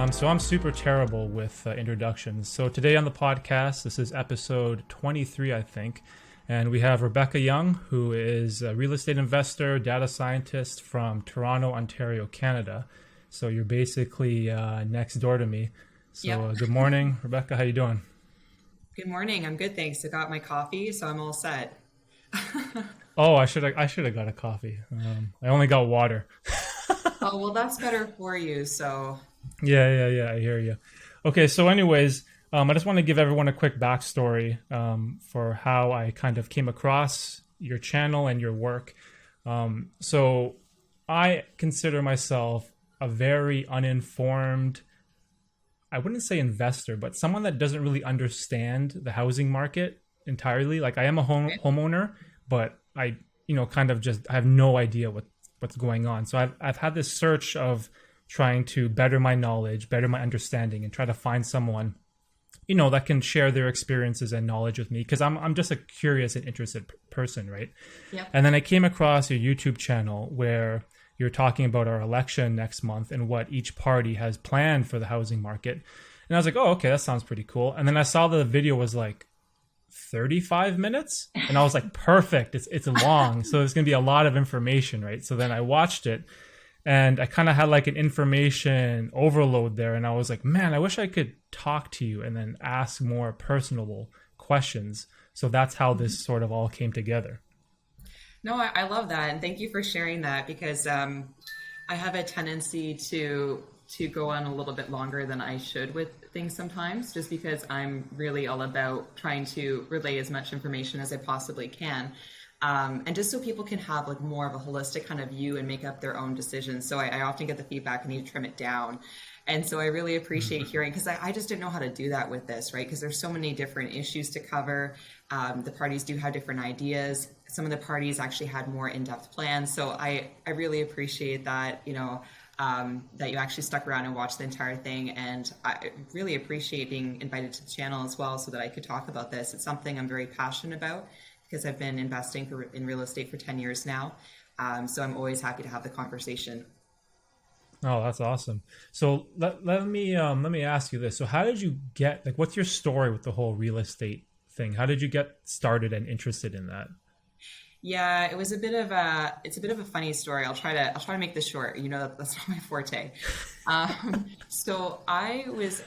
So I'm super terrible with introductions. So today on the podcast, this is episode 23, I think, and we have Rebecca Young, who is a real estate investor, data scientist from Toronto, Ontario, Canada. So you're basically next door to me. So Yep. good morning, Rebecca. How you doing? Good morning. I'm good, thanks. I got my coffee, so I'm all set. Oh, I should have got a coffee. I only got water. Oh, well, that's better for you. So, Yeah. I hear you. Okay, so anyways, I just want to give everyone a quick backstory for how I kind of came across your channel and your work. So I consider myself a very uninformed, I wouldn't say investor, but someone that doesn't really understand the housing market entirely. Like I am a homeowner, but I kind of just I have no idea what's going on. So I've had this search of trying to better my knowledge, better my understanding, and try to find someone, that can share their experiences and knowledge with me because I'm just a curious and interested person, right? yep. And then I came across your YouTube channel where you're talking about our election next month and what each party has planned for the housing market. And I was like, oh, okay, that sounds pretty cool. And then I saw the video was like 35 minutes and I was like, perfect. It's long. So there's going to be a lot of information, right? So then I watched it and I kind of had like an information overload there. And I was like, man, I wish I could talk to you and then ask more personable questions. So that's how this sort of all came together. No, I love that, and thank you for sharing that because I have a tendency to go on a little bit longer than I should with things sometimes, just because I'm really all about trying to relay as much information as I possibly can. And just so people can have like more of a holistic kind of view and make up their own decisions. So I often get the feedback I need to trim it down. And so I really appreciate hearing, because I just didn't know how to do that with this, right? Because there's so many different issues to cover. The parties do have different ideas. Some of the parties actually had more in-depth plans. So I really appreciate that, that you actually stuck around and watched the entire thing. And I really appreciate being invited to the channel as well so that I could talk about this. It's something I'm very passionate about because I've been investing in real estate for 10 years now. So I'm always happy to have the conversation. Oh, that's awesome. So let me ask you this. So how did you get what's your story with the whole real estate thing? How did you get started and interested in that? Yeah, it's a bit of a funny story. I'll try to make this short. That's not my forte. So I was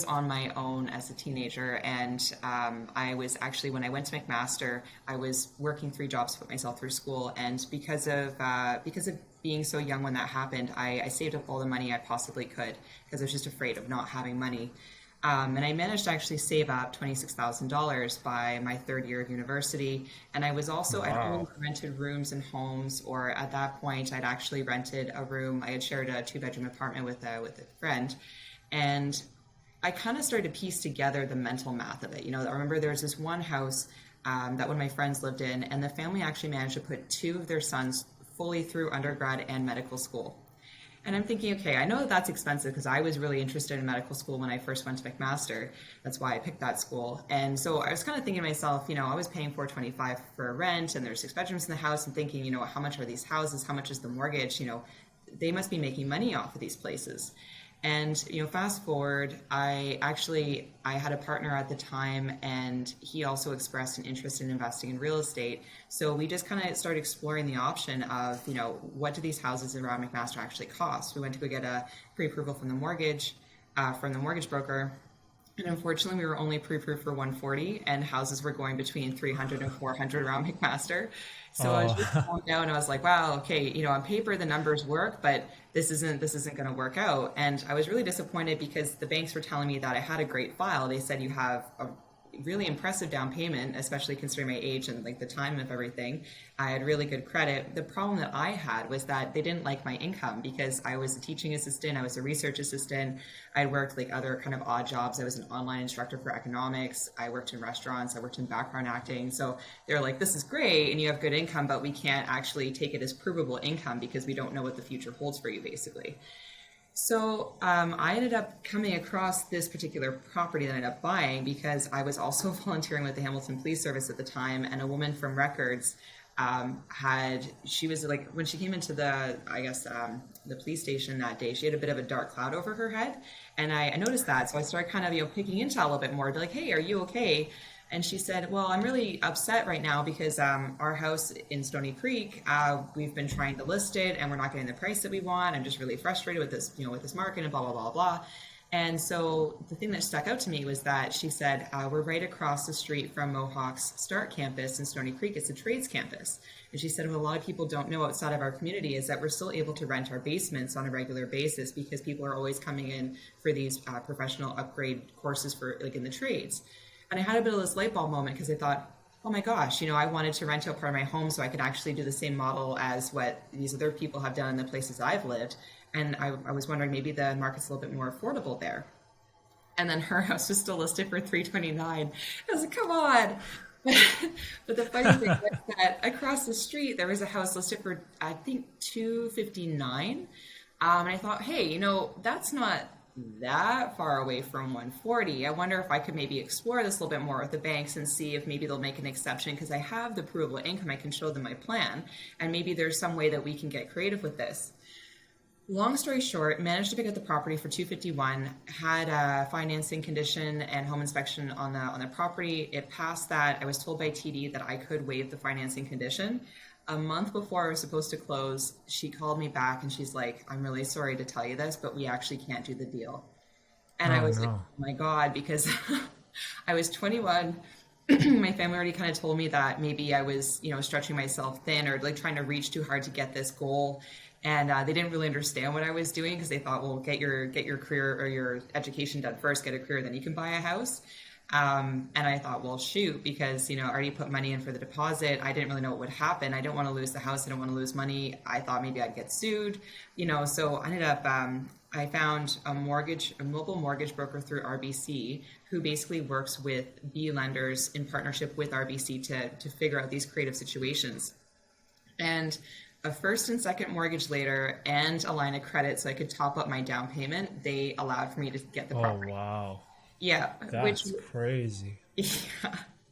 on my own as a teenager, and I was actually, when I went to McMaster, I was working three jobs to put myself through school, and because of being so young when that happened, I saved up all the money I possibly could because I was just afraid of not having money. And I managed to actually save up $26,000 by my third year of university. And I'd only Wow. rented rooms and homes, or at that point, I'd actually rented a room. I had shared a two-bedroom apartment with a friend. And I kind of started to piece together the mental math of it. I remember there was this one house that one of my friends lived in, and the family actually managed to put two of their sons fully through undergrad and medical school. And I'm thinking, okay, I know that that's expensive because I was really interested in medical school when I first went to McMaster. That's why I picked that school. And so I was kind of thinking to myself, I was paying $425 for rent, and there's six bedrooms in the house, and thinking, how much are these houses? How much is the mortgage? They must be making money off of these places. And fast forward, I had a partner at the time, and he also expressed an interest in investing in real estate. So we just kind of started exploring the option of, what do these houses around McMaster actually cost? We went to go get a pre-approval from the mortgage broker. And unfortunately, we were only pre-approved for 140, and houses were going between 300 and 400 around McMaster. So I was just Oh, calm down, and I was like, wow, okay, on paper the numbers work, but this isn't going to work out. And I was really disappointed because the banks were telling me that I had a great file. They said you have a really impressive down payment, especially considering my age and like the time of everything. I had really good credit. The problem that I had was that they didn't like my income because I was a teaching assistant, I was a research assistant, I worked like other kind of odd jobs. I was an online instructor for economics, I worked in restaurants, I worked in background acting. So they're like, this is great and you have good income, but we can't actually take it as provable income because we don't know what the future holds for you, basically. So I ended up coming across this particular property that I ended up buying because I was also volunteering with the Hamilton Police Service at the time, and a woman from Records she was like, when she came into the, I guess, the police station that day, she had a bit of a dark cloud over her head. And I noticed that. So I started kind of, picking into a little bit more, be like, hey, are you okay? And she said, well, I'm really upset right now because our house in Stony Creek, we've been trying to list it and we're not getting the price that we want. I'm just really frustrated with this, with this market and blah, blah, blah, blah. And so the thing that stuck out to me was that she said, we're right across the street from Mohawk's Start campus in Stony Creek. It's a trades campus. And she said, what a lot of people don't know outside of our community is that we're still able to rent our basements on a regular basis because people are always coming in for these professional upgrade courses for like in the trades. And I had a bit of this light bulb moment because I thought, oh my gosh, I wanted to rent out part of my home so I could actually do the same model as what these other people have done in the places I've lived. And I was wondering maybe the market's a little bit more affordable there. And then her house was still listed for $329. I was like, come on. But the funny thing was that across the street, there was a house listed for, I think, $259. And I thought, hey, that's not that far away from 140. I wonder if I could maybe explore this a little bit more with the banks and see if maybe they'll make an exception because I have the provable income. I can show them my plan. And maybe there's some way that we can get creative with this. Long story short, managed to pick up the property for $251, had a financing condition and home inspection on the property. It passed that. I was told by TD that I could waive the financing condition. A month before I was supposed to close, she called me back and she's like, I'm really sorry to tell you this, but we actually can't do the deal. And I was like, oh my God, because I was 21. My family already kind of told me that maybe I was, stretching myself thin or like trying to reach too hard to get this goal. And they didn't really understand what I was doing because they thought, well, get your career or your education done first, get a career, then you can buy a house. And I thought, well, shoot, because, I already put money in for the deposit. I didn't really know what would happen. I didn't want to lose the house. I didn't want to lose money. I thought maybe I'd get sued, so I ended up, I found a mobile mortgage broker through RBC who basically works with B lenders in partnership with RBC to figure out these creative situations. And a first and second mortgage later and a line of credit so I could top up my down payment, they allowed for me to get the property. Oh, wow. Yeah. That's crazy.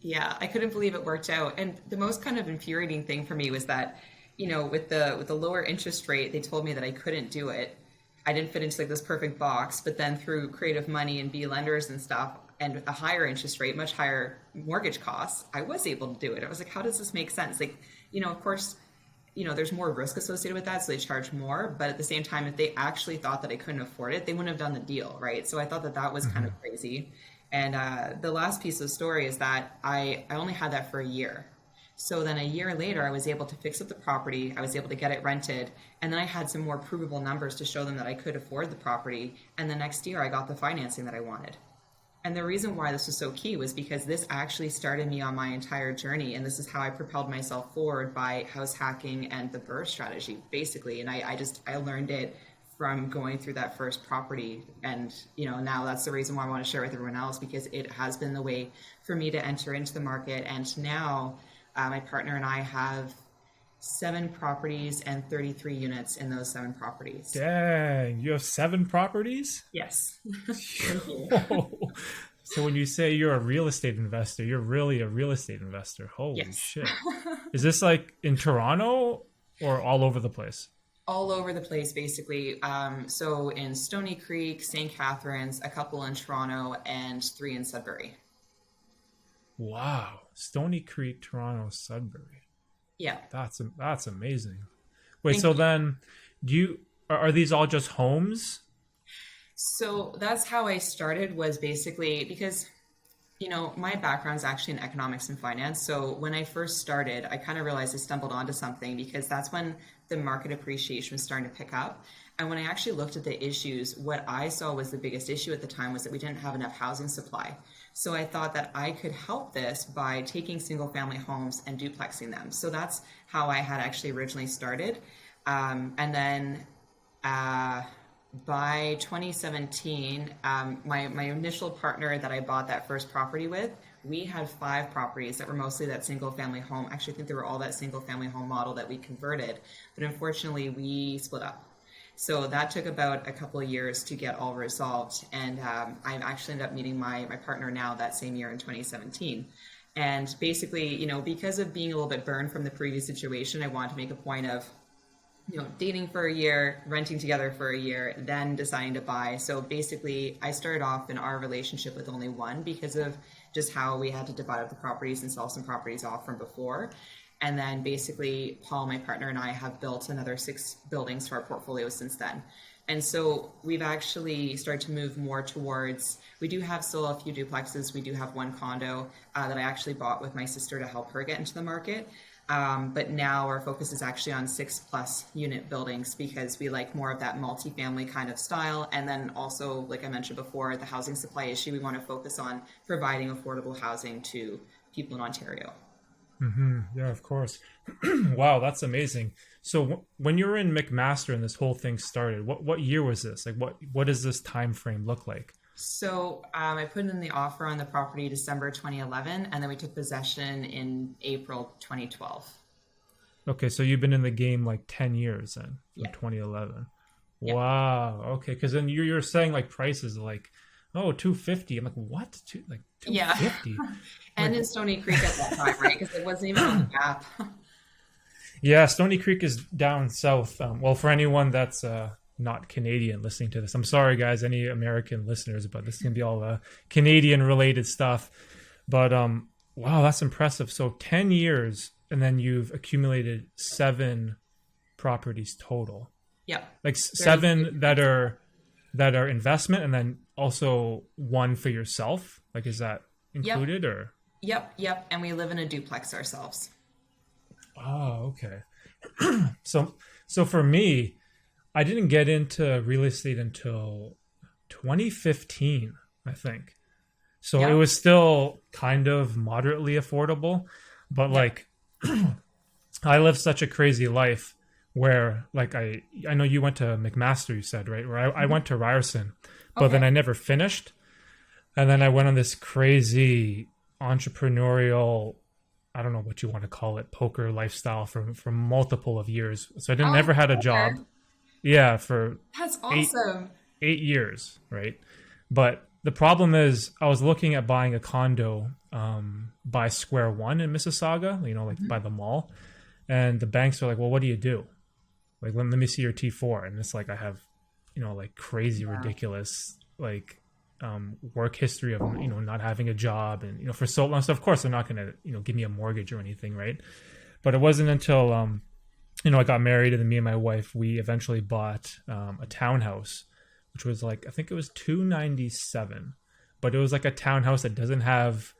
Yeah. I couldn't believe it worked out. And the most kind of infuriating thing for me was that, with the lower interest rate, they told me that I couldn't do it. I didn't fit into like this perfect box, but then through creative money and B lenders and stuff and a higher interest rate, much higher mortgage costs, I was able to do it. I was like, how does this make sense? Like, of course, there's more risk associated with that, so they charge more. But at the same time, if they actually thought that I couldn't afford it, they wouldn't have done the deal, right? So I thought that was kind of crazy. And the last piece of the story is that I only had that for a year. So then a year later, I was able to fix up the property. I was able to get it rented. And then I had some more provable numbers to show them that I could afford the property. And the next year, I got the financing that I wanted. And the reason why this was so key was because this actually started me on my entire journey. And this is how I propelled myself forward by house hacking and the BRRRR strategy, basically. And I learned it from going through that first property. And, now that's the reason why I want to share with everyone else, because it has been the way for me to enter into the market. And now my partner and I have 7 properties and 33 units in those 7 properties. Dang, you have 7 properties? Yes. So when you say you're a real estate investor, you're really a real estate investor. Holy shit. Is this like in Toronto or all over the place? All over the place, basically. So in Stony Creek, St. Catharines, a couple in Toronto, and 3 in Sudbury. Wow. Stony Creek, Toronto, Sudbury. Yeah. That's amazing. Wait, so then are these all just homes? So that's how I started, was basically because, my background is actually in economics and finance. So when I first started, I kind of realized I stumbled onto something, because that's when the market appreciation was starting to pick up. And when I actually looked at the issues, what I saw was the biggest issue at the time was that we didn't have enough housing supply. So I thought that I could help this by taking single family homes and duplexing them. So that's how I had actually originally started. And then by 2017, my initial partner that I bought that first property with, we had 5 properties that were mostly that single family home. Actually, I think they were all that single family home model that we converted. But unfortunately, we split up. So that took about a couple of years to get all resolved. And I actually ended up meeting my partner now that same year in 2017. And basically, because of being a little bit burned from the previous situation, I wanted to make a point of dating for a year, renting together for a year, then deciding to buy. So basically, I started off in our relationship with only one because of just how we had to divide up the properties and sell some properties off from before. And then basically, Paul, my partner, and I have built another 6 buildings to our portfolio since then. And so we've actually started to move more towards, we do have still a few duplexes. We do have one condo that I actually bought with my sister to help her get into the market. But now our focus is actually on 6+ unit buildings because we like more of that multifamily kind of style. And then also, like I mentioned before, the housing supply issue, we want to focus on providing affordable housing to people in Ontario. Yeah, of course. Wow, that's amazing. So when you were in McMaster and this whole thing started, what year was this? Like what does this time frame look like? So I put in the offer on the property December 2011, and then we took possession in April 2012. Okay, so you've been in the game like 10 years then, from Yeah. 2011. Yep. Wow. Okay, because then you're saying like prices like, oh, 250. I'm like, what? Like Yeah. 250? And Like, in Stony Creek at that time, right? Because it wasn't even on the map. yeah, Stony Creek is down south. Well, for anyone that's not Canadian listening to this, I'm sorry, guys, any American listeners, but this can be all Canadian related stuff. But wow, that's impressive. So 10 years, and then you've accumulated 7 properties total. Yep. Like 7 that are investment, and then also one for yourself. Like, is that included or? Yep. And we live in a duplex ourselves. Oh, okay. So for me, I didn't get into real estate until 2015, I think. So Yep. it was still kind of moderately affordable, but Yep. like I lived such a crazy life where like I know you went to McMaster, you said, right? Where I went to Ryerson, but then Okay. I never finished. And then I went on this crazy entrepreneurial, I don't know what you want to call it, poker lifestyle for multiple of years. So I didn't Oh, never had a job. okay. Yeah, for That's eight awesome. 8 years, right? But the problem is, I was looking at buying a condo by Square One in Mississauga, like by the mall, and the banks are like, "Well, what do you do? Like, let me see your T4." And it's like I have, like crazy, Yeah. ridiculous, like work history of not having a job, and for so long. So of course they're not going to give me a mortgage or anything, right? But it wasn't until I got married, and then me and my wife, we eventually bought a townhouse, which was like, I think it was 297, but it was like a townhouse that doesn't have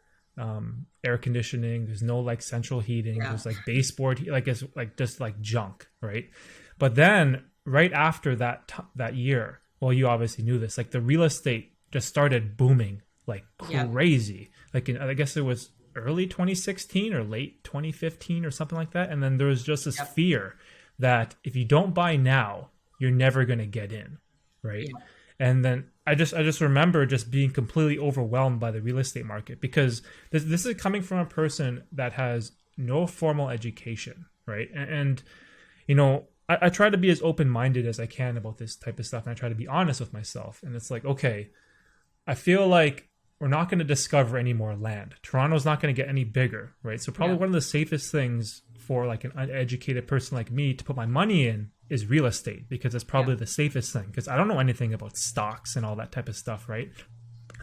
air conditioning. There's no like central heating. Yeah. There's like baseboard, like it's like just like junk, right? But then right after that year, well, you obviously knew this, like the real estate just started booming like Yeah. crazy. Like I guess it was early 2016 or late 2015 or something like that. And then there was just this Yep. fear that if you don't buy now, you're never going to get in, right? Yeah. And then I just remember just being completely overwhelmed by the real estate market, because this is coming from a person that has no formal education, right? And I try to be as open-minded as I can about this type of stuff, and I try to be honest with myself. And it's like, okay, I feel like we're not going to discover any more land. Toronto's not going to get any bigger, right? So probably Yeah. one of the safest things for like an uneducated person like me to put my money in is real estate, because it's probably the safest thing, because I don't know anything about stocks and all that type of stuff, right?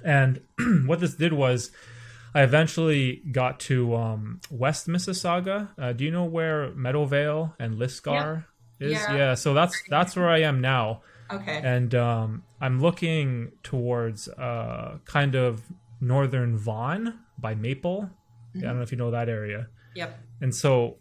And what this did was I eventually got to West Mississauga. Do you know where Meadowvale and Lisgar is? Yeah. Yeah, so that's where I am now. Okay. And I'm looking towards kind of northern Vaughan by Maple. I don't know if you know that area. Yep. And so,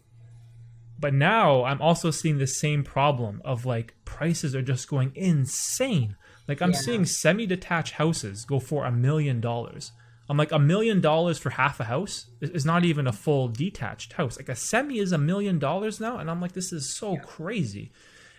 but now I'm also seeing the same problem of like prices are just going insane. Like I'm Yeah. seeing semi-detached houses go for $1 million. I'm like, $1 million for half a house is not even a full detached house. Like a semi is $1 million now, and I'm like, this is so crazy.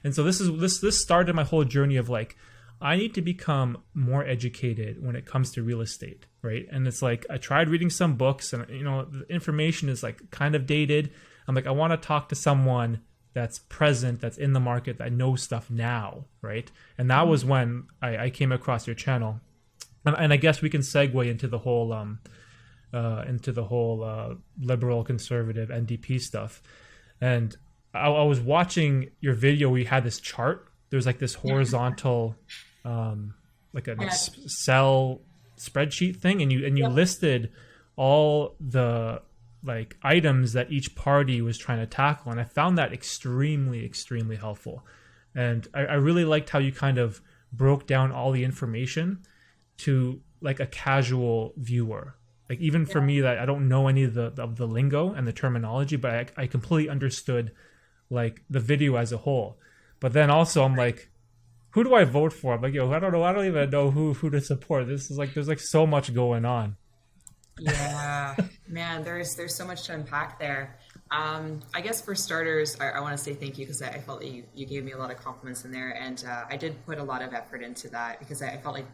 And so this started my whole journey of like, I need to become more educated when it comes to real estate, right? And it's like I tried reading some books, and the information is like kind of dated. I'm like, I want to talk to someone that's present, that's in the market, that knows stuff now, right? And that was when I came across your channel, and I guess we can segue into the whole liberal conservative NDP stuff. And I was watching your video where you had this chart. There's like this horizontal, like an Yes. Excel spreadsheet thing, and you Yep. listed all the like items that each party was trying to tackle, and I found that extremely helpful. And I really liked how you kind of broke down all the information to like a casual viewer. Like even for me that I don't know any of the lingo and the terminology, but I completely understood like the video as a whole. But then also I'm like, who do I vote for? I'm like, yo, I don't know. I don't even know who to support. This is like there's like so much going on. Yeah, man, there's so much to unpack there. I guess for starters, I want to say thank you because I felt that you gave me a lot of compliments in there, and I did put a lot of effort into that because I felt like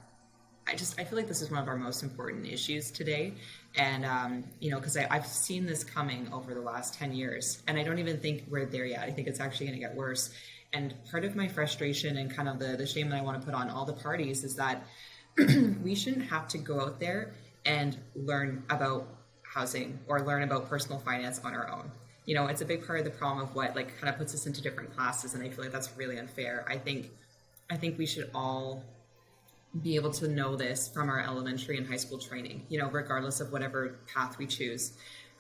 I feel like this is one of our most important issues today, and because I've seen this coming over the last 10 years, and I don't even think we're there yet. I think it's actually going to get worse. And part of my frustration and kind of the shame that I want to put on all the parties is that we shouldn't have to go out there and learn about housing or learn about personal finance on our own. It's a big part of the problem of what like kind of puts us into different classes, and I feel like that's really unfair. I think we should all be able to know this from our elementary and high school training, regardless of whatever path we choose.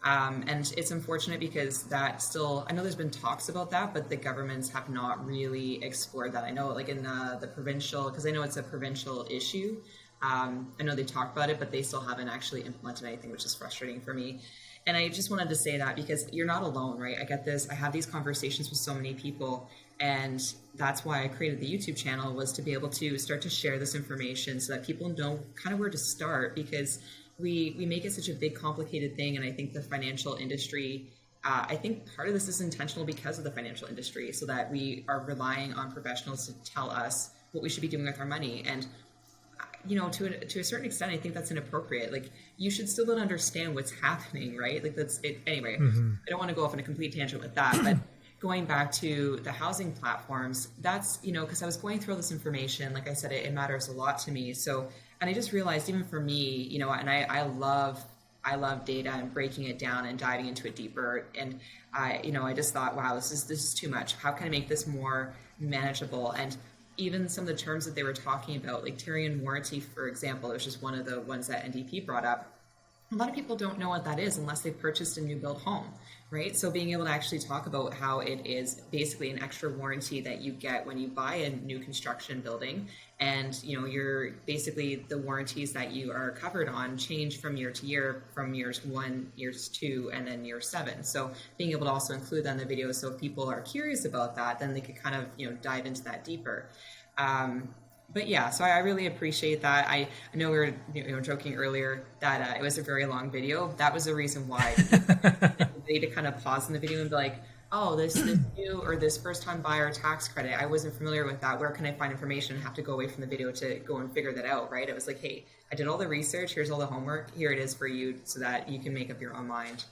And it's unfortunate because that still, I know there's been talks about that, but the governments have not really explored that. I know like in the provincial, because I know it's a provincial issue. I know they talk about it, but they still haven't actually implemented anything, which is frustrating for me. And I just wanted to say that because you're not alone, right? I get this. I have these conversations with so many people. And that's why I created the YouTube channel, was to be able to start to share this information so that people know kind of where to start, because we make it such a big, complicated thing. And I think the financial industry, I think part of this is intentional because of the financial industry, so that we are relying on professionals to tell us what we should be doing with our money. And to a certain extent, I think that's inappropriate. Like, you should still understand what's happening, right? Like, that's it. Anyway, I don't want to go off on a complete tangent with that, but going back to the housing platforms, that's, because I was going through all this information, like I said, it matters a lot to me. So, and I just realized even for me, and I love data and breaking it down and diving into it deeper. And I just thought, wow, this is too much. How can I make this more manageable? And even some of the terms that they were talking about, like Tyrion Warranty, for example, it was just one of the ones that NDP brought up. A lot of people don't know what that is unless they've purchased a new build home, right? So being able to actually talk about how it is basically an extra warranty that you get when you buy a new construction building, and you're basically the warranties that you are covered on change from year to year, from years 1, years 2, and then year 7. So being able to also include that in the video, so if people are curious about that, then they could kind of dive into that deeper. But yeah, so I really appreciate that. I know we were joking earlier that it was a very long video. That was the reason why they to kind of pause in the video and be like, oh, this new or this first time buyer tax credit, I wasn't familiar with that. Where can I find information? I have to go away from the video to go and figure that out, right? It was like, hey, I did all the research. Here's all the homework. Here it is for you so that you can make up your own mind.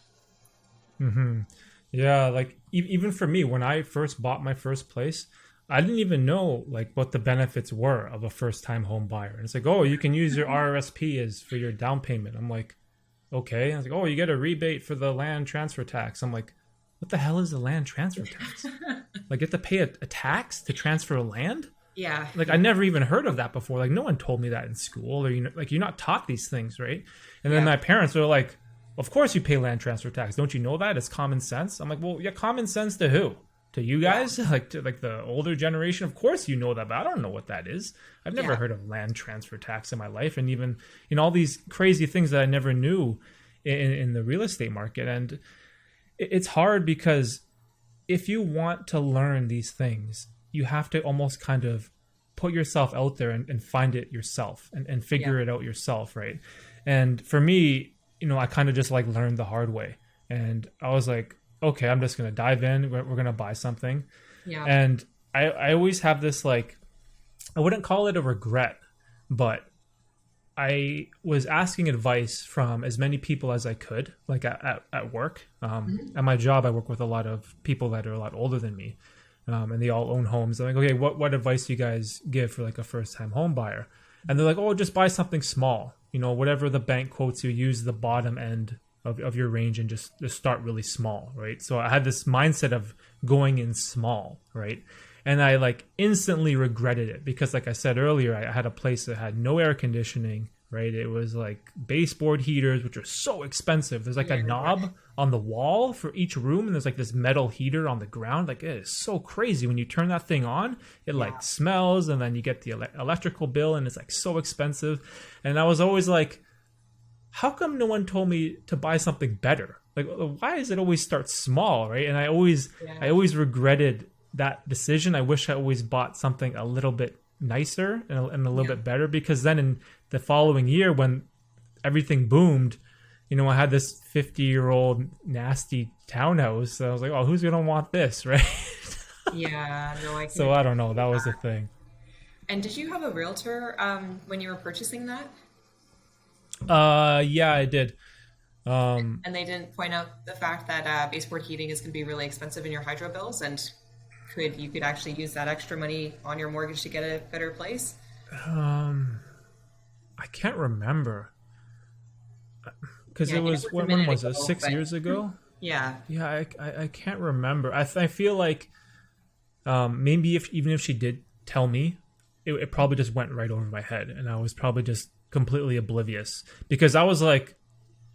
Yeah, like even for me, when I first bought my first place, I didn't even know like what the benefits were of a first time home buyer. And it's like, oh, you can use your RRSP as for your down payment. I'm like, okay. I was like, oh, you get a rebate for the land transfer tax. I'm like, what the hell is the land transfer tax? Like, you have to pay a tax to transfer land? Yeah. Like, I never even heard of that before. Like, no one told me that in school, or like you're not taught these things, right? And then my parents were like, of course you pay land transfer tax. Don't you know that? It's common sense. I'm like, well, yeah, common sense to who? To you guys? Like, to like the older generation? Of course you know that, but I don't know what that is. I've never heard of land transfer tax in my life, and even all these crazy things that I never knew in the real estate market. And it's hard because if you want to learn these things, you have to almost kind of put yourself out there and find it yourself and figure it out yourself, right? And for me, I kind of just like learned the hard way. And I was like, okay, I'm just going to dive in. We're going to buy something. Yeah. And I always have this, like, I wouldn't call it a regret, but I was asking advice from as many people as I could, like at work. At my job, I work with a lot of people that are a lot older than me, and they all own homes. I'm like, okay, what advice do you guys give for like a first-time home buyer? And they're like, oh, just buy something small. Whatever the bank quotes you, use the bottom end of your range and just start really small, right? So I had this mindset of going in small, right? And I like instantly regretted it because, like I said earlier, I had a place that had no air conditioning, right? It was like baseboard heaters, which are so expensive. There's like a knob on the wall for each room, and there's like this metal heater on the ground. Like, it is so crazy. When you turn that thing on, it like smells, and then you get the electrical bill, and it's like so expensive. And I was always like, how come no one told me to buy something better? Like, why does it always start small, right? And I always regretted that decision. I wish I always bought something a little bit nicer and a little bit better, because then in the following year when everything boomed, you know, I had this 50-year-old nasty townhouse. So I was like, oh, who's gonna want this, right? Yeah, no, I can. So I don't know. That was the thing. And did you have a realtor when you were purchasing that? Yeah, I did. And they didn't point out the fact that baseboard heating is going to be really expensive in your hydro bills, and you could actually use that extra money on your mortgage to get a better place? I can't remember because Yeah, it was a when minute was it? ago, 6 years ago? Yeah, Yeah, I can't remember. I feel like maybe even if she did tell me, it probably just went right over my head, and I was probably just completely oblivious because I was like,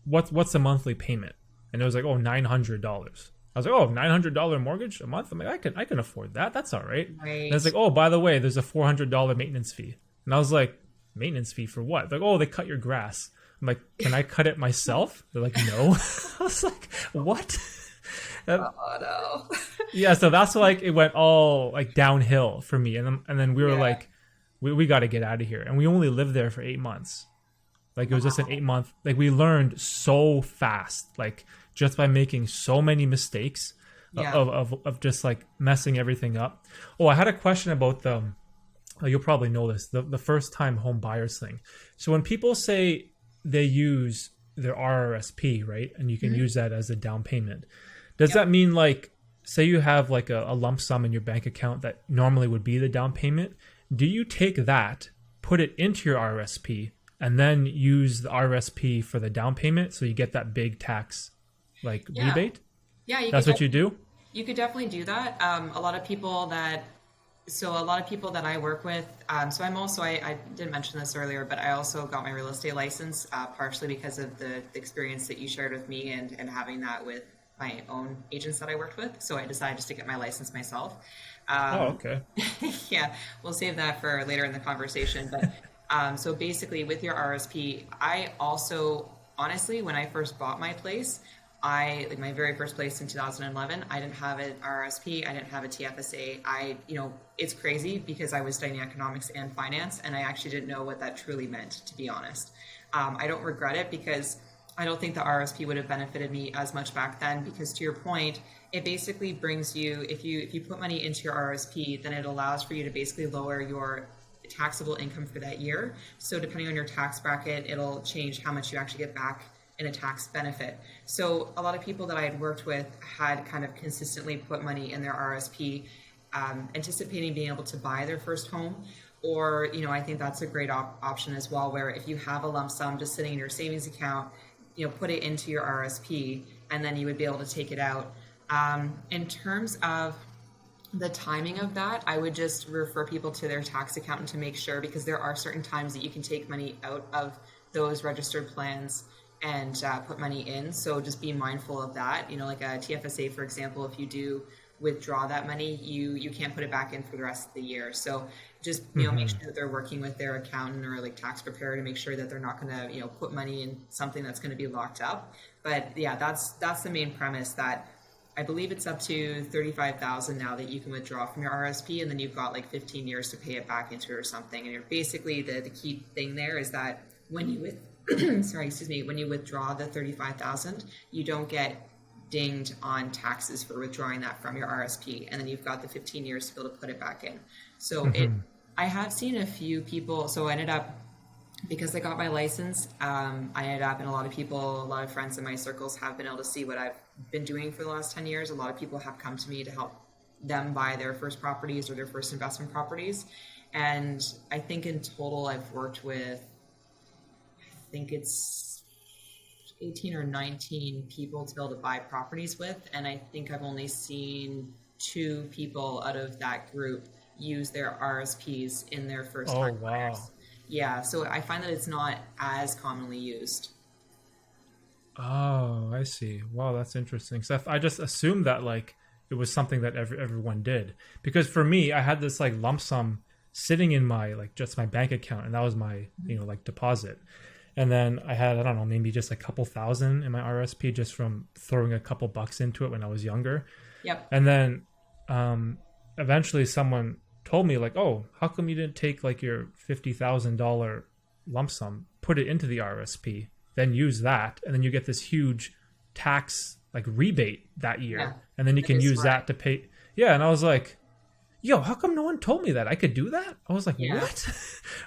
what's the monthly payment? And it was like, oh, $900. I was like, oh, $900 mortgage a month? I'm like, I can afford that. That's all right. right. And it's like, oh, by the way, there's a $400 maintenance fee. And I was like, maintenance fee for what? They're like, oh, they cut your grass. I'm like, can I cut it myself? They're like, no. I was like, what? Oh no. Yeah, so that's like it went all like downhill for me, and then we were like, we got to get out of here, and we only lived there for 8 months. Like, it was just an 8-month. Like, we learned so fast, like just by making so many mistakes of just like messing everything up. Oh, I had a question about you'll probably know this, the first time home buyers thing. So when people say they use their RRSP, right, and you can use that as a down payment, does that mean, like, say you have like a lump sum in your bank account that normally would be the down payment? Do you take that, put it into your RRSP, and then use the RRSP for the down payment, so you get that big tax like rebate? Yeah, that's what you do. You could definitely do that. A lot of people that I work with. So I'm also, I didn't mention this earlier, but I also got my real estate license partially because of the experience that you shared with me and having that with my own agents that I worked with. So I decided just to get my license myself. Okay. Yeah, we'll save that for later in the conversation. But so basically with your RSP, I also, honestly, when I first bought my place, like my very first place in 2011, I didn't have an RSP. I didn't have a TFSA. It's crazy because I was studying economics and finance, and I actually didn't know what that truly meant, to be honest. I don't regret it because I don't think the RSP would have benefited me as much back then, because to your point, it basically brings you, if you put money into your RSP, then it allows for you to basically lower your taxable income for that year. So depending on your tax bracket, it'll change how much you actually get back in a tax benefit. So a lot of people that I had worked with had kind of consistently put money in their RSP, anticipating being able to buy their first home. Or, I think that's a great option as well, where if you have a lump sum just sitting in your savings account, put it into your RSP, and then you would be able to take it out. In terms of the timing of that, I would just refer people to their tax accountant to make sure, because there are certain times that you can take money out of those registered plans and put money in. So just be mindful of that. Like a TFSA, for example, if you do withdraw that money, you can't put it back in for the rest of the year. So just make sure that they're working with their accountant or like tax preparer to make sure that they're not going to put money in something that's going to be locked up. But yeah, that's the main premise, that I believe it's up to $35,000 now that you can withdraw from your RSP, and then you've got like 15 years to pay it back into it or something. And you're basically, the key thing there is that when you when you withdraw the $35,000, you don't get dinged on taxes for withdrawing that from your RSP, and then you've got the 15 years to be able to put it back in. So I have seen a few people. So I ended up, because I got my license, I ended up, and a lot of friends in my circles have been able to see what I've been doing for the last 10 years. A lot of people have come to me to help them buy their first properties or their first investment properties. And I think in total I've worked with, I think it's 18 or 19 people to be able to buy properties with. And I think I've only seen two people out of that group use their RSPs in their first Oh, time wow. buyers. Yeah, so I find that it's not as commonly used. Oh, I see. Wow, that's interesting. So I just assumed that like it was something that everyone did. Because for me, I had this like lump sum sitting in my like just my bank account, and that was my, like deposit. And then I had, I don't know, maybe just a couple thousand in my RSP just from throwing a couple bucks into it when I was younger. Yep. And then um, eventually someone told me like, "Oh, how come you didn't take like your $50,000 lump sum, put it into the RSP, then use that, and then you get this huge tax like rebate that Yeah. year, and then you That can is use smart. that to pay." Yeah, and I was like, "Yo, how come no one told me that I could do that?" I was like, Yeah. "What?"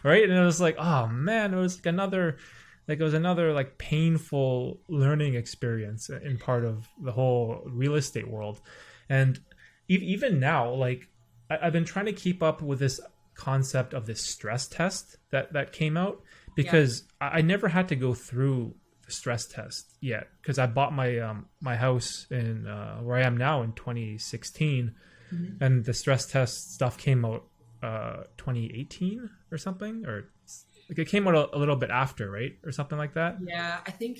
Right? And it was like, "Oh man, it was like it was another like painful learning experience in part of the whole real estate world." And even now, like I've been trying to keep up with this concept of this stress test that came out, Yeah. because I never had to go through the stress test yet, because I bought my house in where I am now in 2016, Mhm. and the stress test stuff came out 2018 or something, or like it came out a little bit after, right, or something like that. Yeah, I think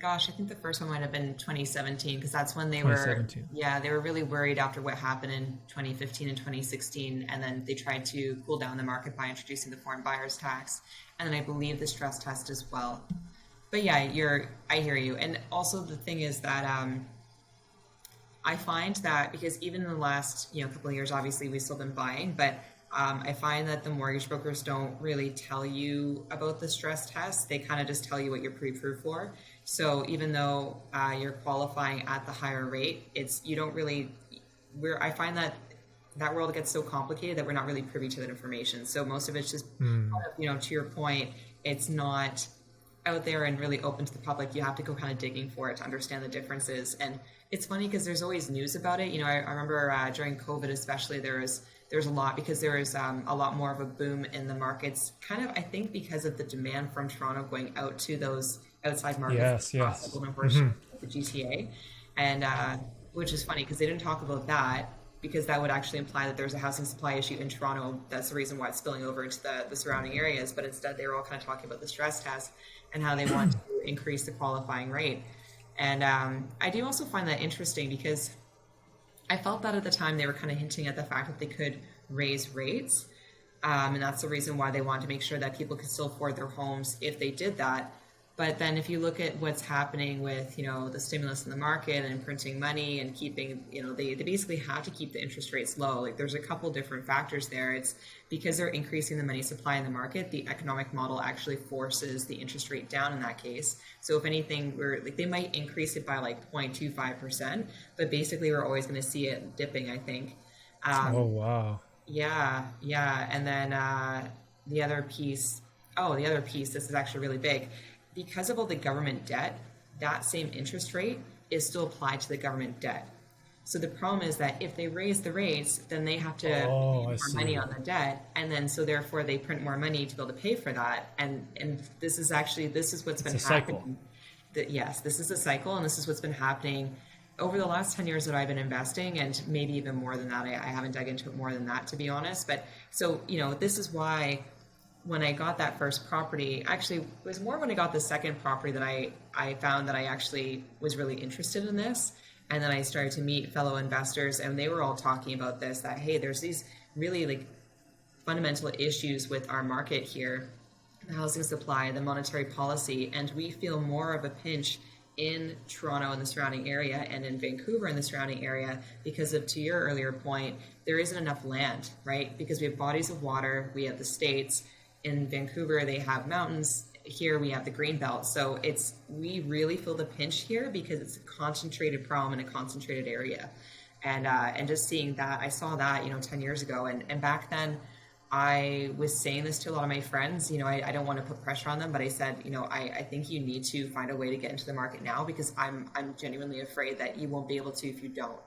the first one might have been 2017 because that's when they were, 2017. yeah, they were really worried after what happened in 2015 and 2016. And then they tried to cool down the market by introducing the foreign buyers tax. And then I believe the stress test as well. But yeah, I hear you. And also the thing is that I find that because even in the last couple of years, obviously we've still been buying, but I find that the mortgage brokers don't really tell you about the stress test. They kind of just tell you what you're pre-approved for. So even though you're qualifying at the higher rate, it's you don't really. I find that that world gets so complicated that we're not really privy to that information. So most of it's just, Mm. to your point, it's not out there and really open to the public. You have to go kind of digging for it to understand the differences. And it's funny because there's always news about it. I remember during COVID, especially, there's a lot because there is a lot more of a boom in the markets. Kind of, I think, because of the demand from Toronto going out to those outside markets Yes, across the yes. golden Hmm. portion of the GTA, and which is funny because they didn't talk about that because that would actually imply that there's a housing supply issue in Toronto. That's the reason why it's spilling over into the surrounding areas. But instead, they were all kind of talking about the stress test and how they want to increase the qualifying rate. And I do also find that interesting because I felt that at the time they were kind of hinting at the fact that they could raise rates. And that's the reason why they wanted to make sure that people could still afford their homes if they did that. But then if you look at what's happening with, the stimulus in the market and printing money and keeping, they basically have to keep the interest rates low. Like there's a couple different factors there. It's because they're increasing the money supply in the market, the economic model actually forces the interest rate down in that case. So if anything, they might increase it by like 0.25%, but basically we're always going to see it dipping, I think. Oh Um, wow. yeah, yeah. And then the other piece, the other piece, this is actually really big. Because of all the government debt, that same interest rate is still applied to the government debt. So the problem is that if they raise the rates, then they have to Oh, pay I more money see. on the debt, and then so therefore they print more money to be able to pay for that. And this is what's It's been a cycle. happening. That yes, this is a cycle, and this is what's been happening over the last 10 years that I've been investing, and maybe even more than that. I haven't dug into it more than that, to be honest. But so this is why when I got that first property, actually, it was more when I got the second property that I found that I actually was really interested in this. And then I started to meet fellow investors, and they were all talking about this that, hey, there's these really like fundamental issues with our market here, the housing supply, the monetary policy, and we feel more of a pinch in Toronto and the surrounding area and in Vancouver and the surrounding area because of, to your earlier point, there isn't enough land, right? Because we have bodies of water, we have the states. In Vancouver, they have mountains. Here we have the green belt. So we really feel the pinch here because it's a concentrated problem in a concentrated area. And just seeing that, I saw that, 10 years ago. And back then, I was saying this to a lot of my friends. I don't want to put pressure on them, but I said, I think you need to find a way to get into the market now because I'm genuinely afraid that you won't be able to if you don't.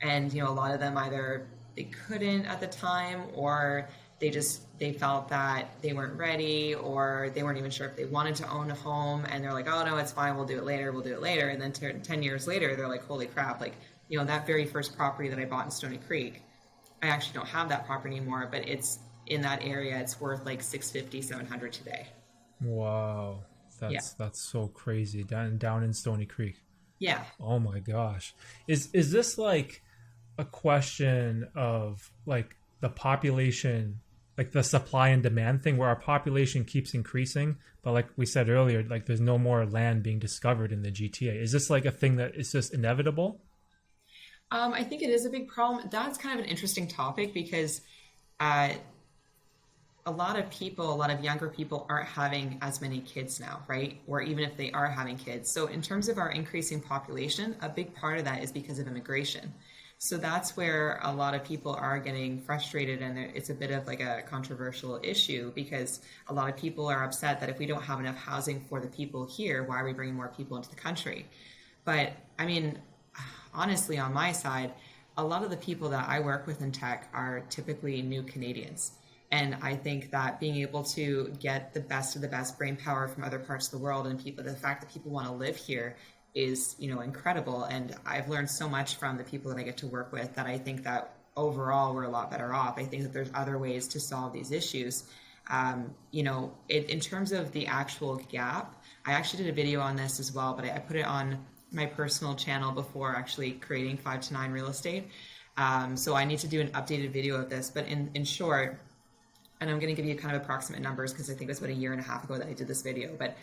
And a lot of them either they couldn't at the time or they felt that they weren't ready, or they weren't even sure if they wanted to own a home, and they're like, oh no, it's fine, we'll do it later. And then 10 years later, they're like, holy crap, like, that very first property that I bought in Stony Creek, I actually don't have that property anymore, but it's in that area, it's worth like 650, 700 today. Wow. That's so crazy. Down in Stony Creek. Yeah. Oh my gosh. Is this like a question of like the population, like the supply and demand thing, where our population keeps increasing, but like we said earlier, like there's no more land being discovered in the GTA? Is this like a thing that is just inevitable? I think it is a big problem. That's kind of an interesting topic because uh, a lot of people, a lot of younger people aren't having as many kids now, right? Or even if they are having kids. So in terms of our increasing population, a big part of that is because of immigration. So that's where a lot of people are getting frustrated, and it's a bit of like a controversial issue because a lot of people are upset that if we don't have enough housing for the people here, why are we bringing more people into the country? But I mean, honestly, on my side, a lot of the people that I work with in tech are typically new Canadians. And I think that being able to get the best of the best brain power from other parts of the world, and the fact that people want to live here is, incredible. And I've learned so much from the people that I get to work with that I think that overall we're a lot better off. I think that there's other ways to solve these issues. In terms of the actual gap, I actually did a video on this as well, but I put it on my personal channel before actually creating 5 to 9 Real Estate. So I need to do an updated video of this, but in short, and I'm going to give you kind of approximate numbers because I think it was about a year and a half ago that I did this video, but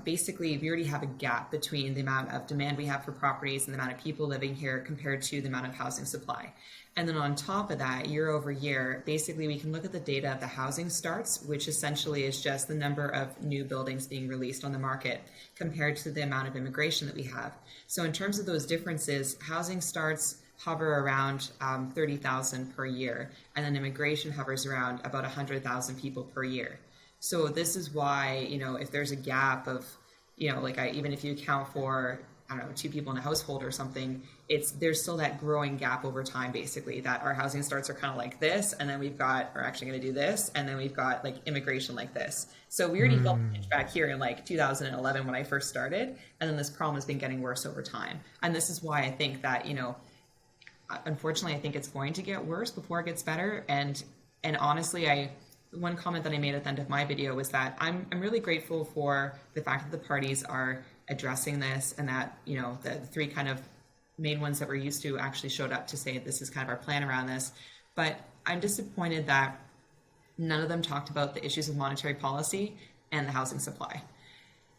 basically we already have a gap between the amount of demand we have for properties and the amount of people living here compared to the amount of housing supply. And then on top of that, year over year, basically we can look at the data of the housing starts, which essentially is just the number of new buildings being released on the market compared to the amount of immigration that we have. So in terms of those differences, housing starts hover around 30,000 per year, and then immigration hovers around about 100,000 people per year. So this is why, if there's a gap of, even if you account for, I don't know, 2 people in a household or something, there's still that growing gap over time, basically, that our housing starts are kind of like this, and then we're actually going to do this, and then we've got like immigration like this. So we already felt the pitch back here in like 2011 when I first started, and then this problem has been getting worse over time. And this is why I think that, unfortunately, I think it's going to get worse before it gets better. And honestly, one comment that I made at the end of my video was that I'm really grateful for the fact that the parties are addressing this, and that the 3 kind of main ones that we're used to actually showed up to say this is kind of our plan around this. But I'm disappointed that none of them talked about the issues of monetary policy and the housing supply.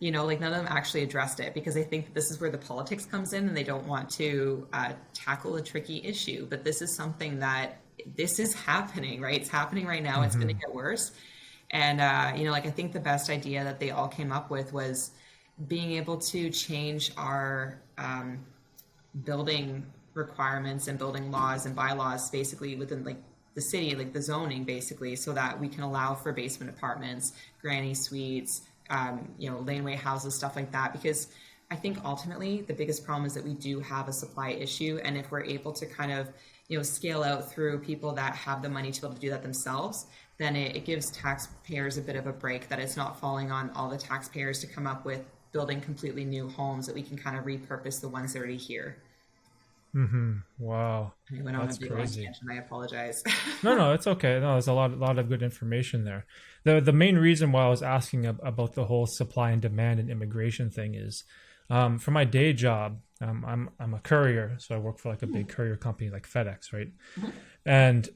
None of them actually addressed it, because I think that this is where the politics comes in, and they don't want to tackle a tricky issue. But this is something that this is happening, right? It's happening right now. It's going to get worse. And, I think the best idea that they all came up with was being able to change our building requirements and building laws and bylaws basically within like the city, like the zoning basically, so that we can allow for basement apartments, granny suites, laneway houses, stuff like that. Because I think ultimately the biggest problem is that we do have a supply issue. And if we're able to kind of, scale out through people that have the money to be able to do that themselves, then it gives taxpayers a bit of a break, that it's not falling on all the taxpayers to come up with building completely new homes, that we can kind of repurpose the ones that are already here. Wow. I went on That's a big crazy. tangent. I apologize. No, it's okay. No, there's a lot of good information there. The main reason why I was asking about the whole supply and demand and immigration thing is, for my day job, I'm a courier, so I work for like a big courier company like FedEx, right? And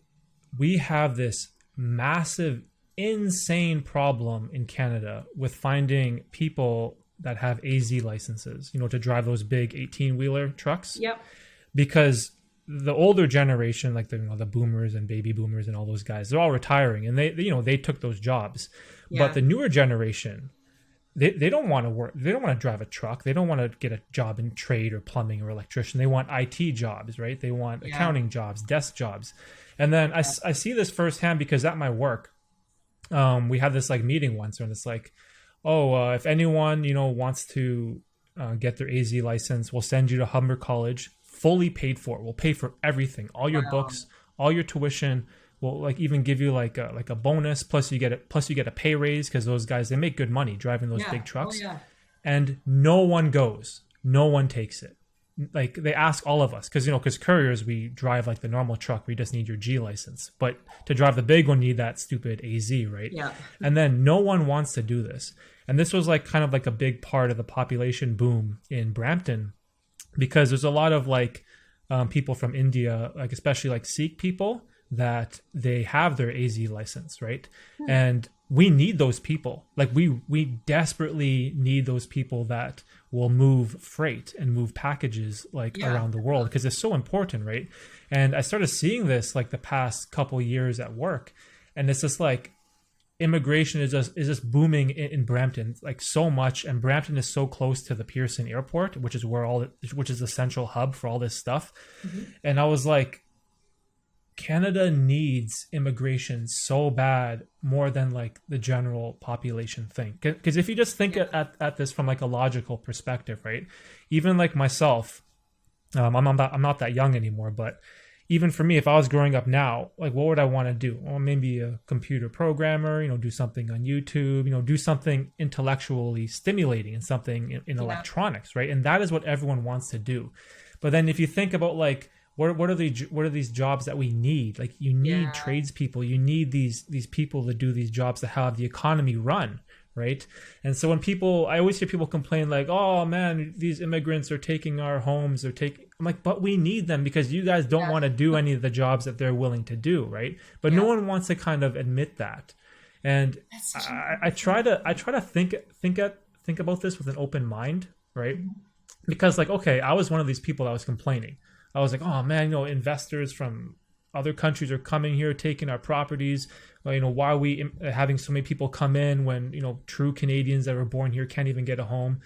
we have this massive, insane problem in Canada with finding people that have AZ licenses, to drive those big 18-wheeler trucks. Yep. Because the older generation, like the boomers and baby boomers and all those guys, they're all retiring, and they took those jobs. Yeah. But the newer generation, they don't want to work. They don't want to drive a truck. They don't want to get a job in trade or plumbing or electrician. They want IT jobs, right? They want accounting jobs, desk jobs. And then I see this firsthand because at my work, we had this like meeting once, and it's like, if anyone wants to get their AZ license, we'll send you to Humber College, fully paid for. We'll pay for everything, all your books, all your tuition. will like even give you like a bonus, plus you get a pay raise, because those guys, they make good money driving those Yeah. big Oh trucks. yeah. And no one goes, no one takes it. Like they ask all of us, because couriers, we drive like the normal truck, we just need your G license, but to drive the big one, you need that stupid AZ, right? Yeah. And then no one wants to do this. And this was like kind of like a big part of the population boom in Brampton, because there's a lot of like people from India, like especially like Sikh people, that they have their AZ license, right? And we need those people. Like we desperately need those people that will move freight and move packages like Yeah. around the world, because it's so important, right? And I started seeing this like the past couple years at work, and it's just like immigration is just booming in Brampton like so much, and Brampton is so close to the Pearson Airport, which is which is the central hub for all this stuff. And I was like, Canada needs immigration so bad, more than like the general population think. Because if you just think at this from like a logical perspective, right? Even like myself, I'm not that young anymore, but even for me, if I was growing up now, like what would I want to do? Well, maybe a computer programmer, do something on YouTube, do something intellectually stimulating, and something in electronics, right? And that is what everyone wants to do. But then if you think about like what are these jobs that we need? Like you need tradespeople, you need these people to do these jobs to have the economy run, right? And so I always hear people complain like, oh man, these immigrants are taking our homes, I'm like, but we need them, because you guys don't want to do any of the jobs that they're willing to do, right? But no one wants to kind of admit that. And I try to think about this with an open mind, right? Because like, okay, I was one of these people that was complaining. I was like, oh man, investors from other countries are coming here, taking our properties. Well, why are we having so many people come in when, true Canadians that were born here can't even get a home?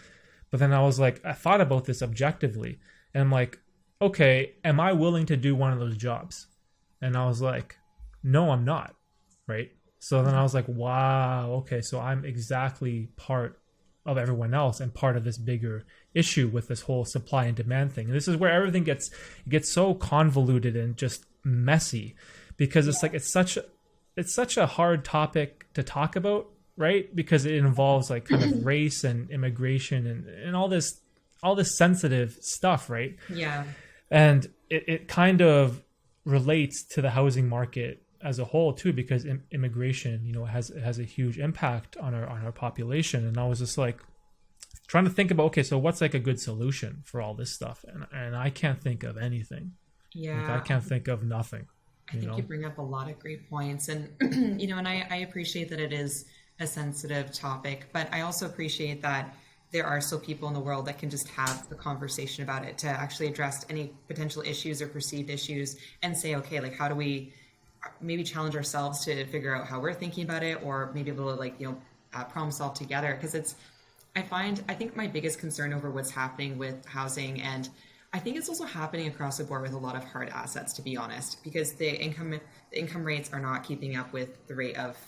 But then I was like, I thought about this objectively, and I'm like, okay, am I willing to do one of those jobs? And I was like, no, I'm not, right? So then I was like, wow, okay, so I'm exactly part of everyone else and part of this bigger issue with this whole supply and demand thing. And this is where everything gets so convoluted and just messy, because it's like it's such a hard topic to talk about, right? Because it involves like kind of race and immigration and all this sensitive stuff, right? Yeah. And it kind of relates to the housing market as a whole too, because immigration, has a huge impact on our population. And I was just like trying to think about, okay, so what's like a good solution for all this stuff? And I can't think of anything. Yeah. Like, I can't think of nothing. I think you bring up a lot of great points, and and I appreciate that it is a sensitive topic, but I also appreciate that there are still people in the world that can just have the conversation about it, to actually address any potential issues or perceived issues, and say, okay, like how do we maybe challenge ourselves to figure out how we're thinking about it, or maybe able to problem solve together. Because I think my biggest concern over what's happening with housing, and I think it's also happening across the board with a lot of hard assets, to be honest, because the income rates are not keeping up with the rate of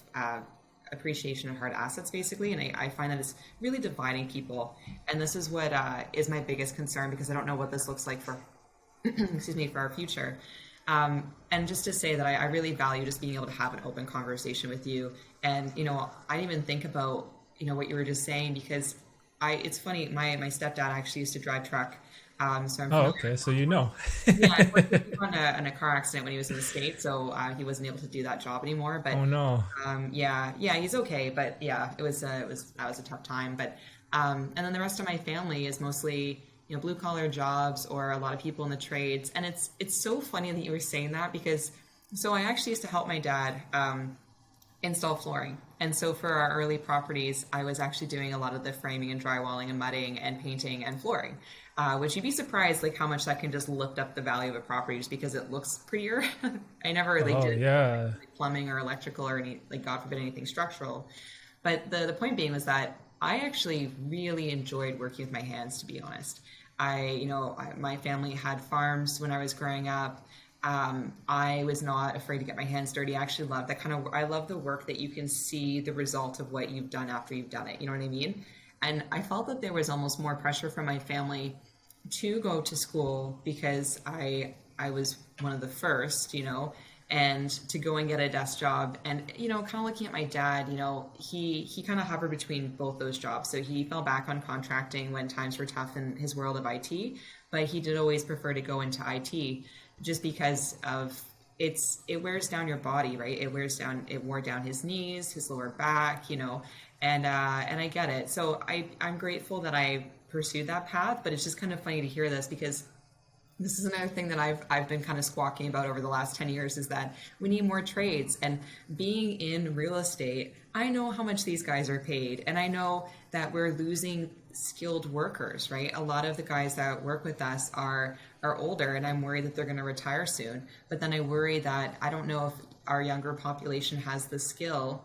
appreciation of hard assets, basically. And I find that it's really dividing people. And this is what is my biggest concern, because I don't know what this looks like for, excuse me, for our future. And just to say that I really value just being able to have an open conversation with you. And, I didn't even think about, what you were just saying, because it's funny, my stepdad actually used to drive truck. So I'm familiar. Okay, so Yeah, I worked with him on a car accident when he was in the States, so he wasn't able to do that job anymore. But oh no. yeah, he's okay. But yeah, that was a tough time. But and then the rest of my family is mostly blue collar jobs, or a lot of people in the trades. And it's so funny that you were saying that, because I actually used to help my dad install flooring. And so for our early properties, I was actually doing a lot of the framing and drywalling and mudding and painting and flooring, which you'd be surprised like how much that can just lift up the value of a property just because it looks prettier. I never really did like plumbing or electrical or any, like God forbid, anything structural. But the point being was that I actually really enjoyed working with my hands, to be honest. My family had farms when I was growing up. I was not afraid to get my hands dirty. I actually love that kind of, I love the work that you can see the result of what you've done after you've done it. You know what I mean? And I felt that there was almost more pressure from my family to go to school, because I was one of the first, and to go and get a desk job. And, kind of looking at my dad, he kind of hovered between both those jobs. So he fell back on contracting when times were tough in his world of IT, but he did always prefer to go into IT just because of it wears down your body, right? It wore down his knees, his lower back, and I get it. So I'm grateful that I pursued that path, but it's just kind of funny to hear this because this is another thing that I've been kind of squawking about over the last 10 years is that we need more trades. And being in real estate, I know how much these guys are paid, and I know that we're losing skilled workers, right? A lot of the guys that work with us are older, and I'm worried that they're going to retire soon. But then I worry that I don't know if our younger population has the skill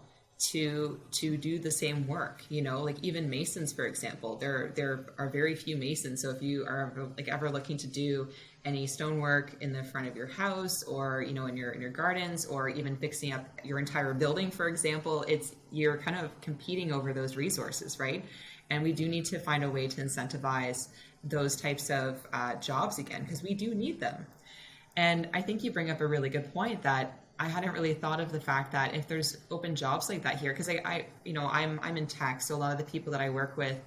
to do the same work, like even masons, for example. There are very few masons. So if you are ever looking to do any stonework in the front of your house, or in your gardens, or even fixing up your entire building, for example, you're kind of competing over those resources, right? And we do need to find a way to incentivize those types of jobs again, because we do need them. And I think you bring up a really good point that I hadn't really thought of the fact that if there's open jobs like that here, because I'm in tech, so a lot of the people that I work with,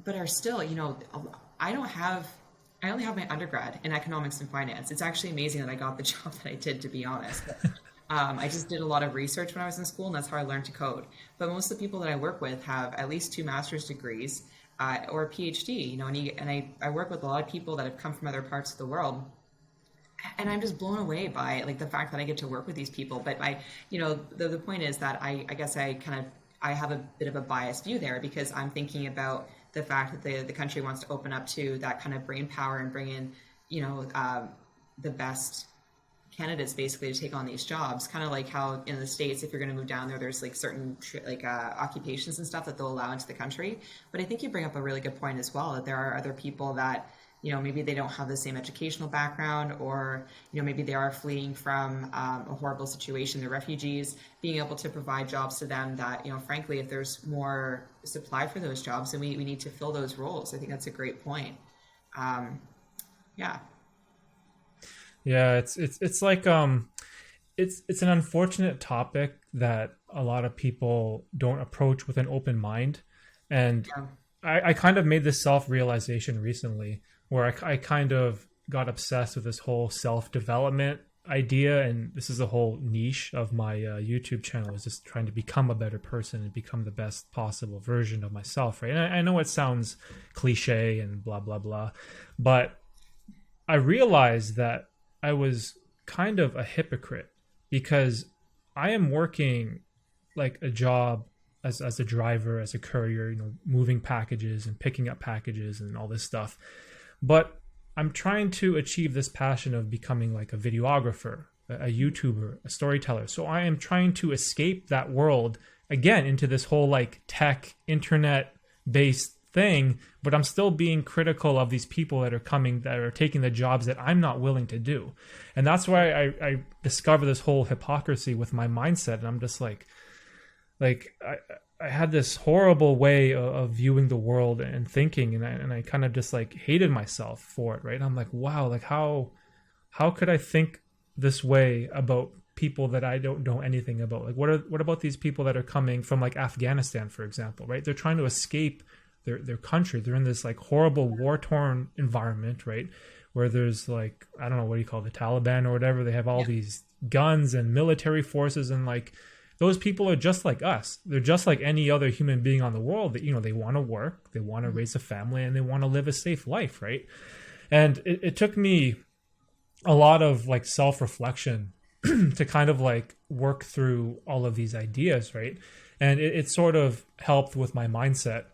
but are still, I only have my undergrad in economics and finance. It's actually amazing that I got the job that I did, to be honest. I just did a lot of research when I was in school, and that's how I learned to code. But most of the people that I work with have at least 2 master's degrees or a PhD, and I work with a lot of people that have come from other parts of the world. And I'm just blown away by the fact that I get to work with these people. But the point is that I guess I have a bit of a biased view there, because I'm thinking about the fact that the country wants to open up to that kind of brain power and bring in, the best candidates basically to take on these jobs. Kind of like how in the States, if you're going to move down there, there's certain occupations and stuff that they'll allow into the country. But I think you bring up a really good point as well, that there are other people that maybe they don't have the same educational background, or, maybe they are fleeing from a horrible situation. They're refugees, being able to provide jobs to them that, frankly, if there's more supply for those jobs, then we need to fill those roles. I think that's a great point. Yeah. Yeah. It's like, it's an unfortunate topic that a lot of people don't approach with an open mind. And Yeah. I kind of made this self-realization recently, where I kind of got obsessed with this whole self-development idea. And this is a whole niche of my YouTube channel, is just trying to become a better person and become the best possible version of myself, right? And I know it sounds cliche and blah, blah, blah, but I realized that I was kind of a hypocrite, because I am working a job as a driver, as a courier, moving packages and picking up packages and all this stuff. But I'm trying to achieve this passion of becoming a videographer, a YouTuber, a storyteller. So I am trying to escape that world again into this whole tech, internet based thing. But I'm still being critical of these people that are taking the jobs that I'm not willing to do. And that's why I discover this whole hypocrisy with my mindset. And I'm just I had this horrible way of viewing the world and thinking, and I kind of just hated myself for it, right? I'm like, wow, how could I think this way about people that I don't know anything about? What about these people that are coming from Afghanistan, for example, right? They're trying to escape their country. They're in this horrible war-torn environment, right? Where there's I don't know, what do you call it, the Taliban or whatever. They have all these guns and military forces, and those people are just like us. They're just like any other human being on the world. That they want to work, they want to raise a family, and they want to live a safe life, right? And it took me a lot of self-reflection to kind of work through all of these ideas, right? And it sort of helped with my mindset.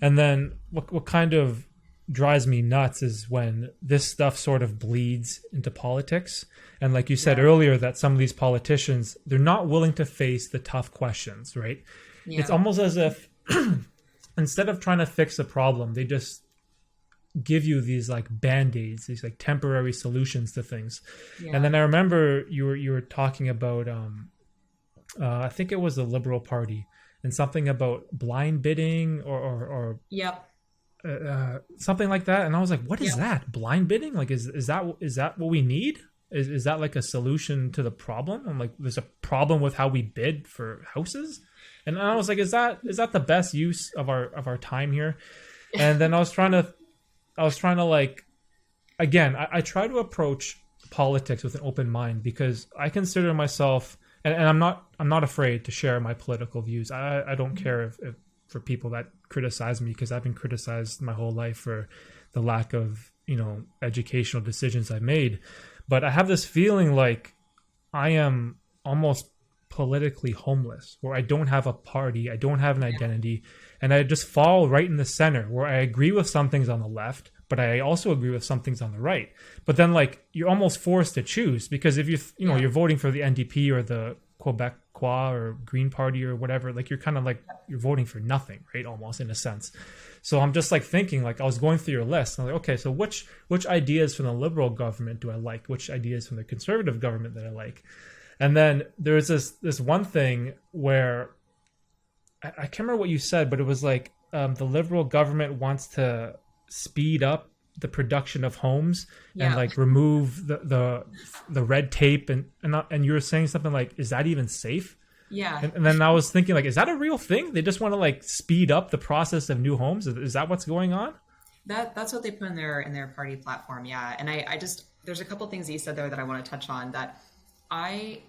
And then what kind of drives me nuts is when this stuff sort of bleeds into politics. And like you said earlier, that some of these politicians, they're not willing to face the tough questions, right? Yeah. It's almost as if instead of trying to fix a problem, they just give you these band-aids, these temporary solutions to things. Yeah. And then I remember you were talking about I think it was the Liberal Party, and something about blind bidding or Yep. Something like that. And I was like, what is that? Blind bidding? Is that what we need? Is that like a solution to the problem? I'm like, there's a problem with how we bid for houses, and I was like, is that the best use of our time here? And then I was trying to like, again, I try to approach politics with an open mind because I consider myself, and I'm not afraid to share my political views. I don't care if for people that criticize me, because I've been criticized my whole life for the lack of educational decisions I made. But I have this feeling like I am almost politically homeless, where I don't have a party, I don't have an identity, and I just fall right in the center, where I agree with some things on the left, but I also agree with some things on the right. But then, like, you're almost forced to choose, because if you're voting for the NDP or the Quebecois or Green Party or whatever, like, you're kind of like, you're voting for nothing, right? Almost, in a sense. So I'm just like thinking, like, I was going through your list, and I'm like, okay, so which ideas from the Liberal government do I like? Which ideas from the Conservative government that I like? And then there's this one thing where I can't remember what you said, but it was like, the Liberal government wants to speed up the production of homes and like remove the red tape, and you were saying something like, is that even safe? And then I was thinking, like, is that a real thing? They just want to like speed up the process of new homes? Is that what's going on? That's what they put in their party platform. And I just, there's a couple things you said there that I want to touch on that I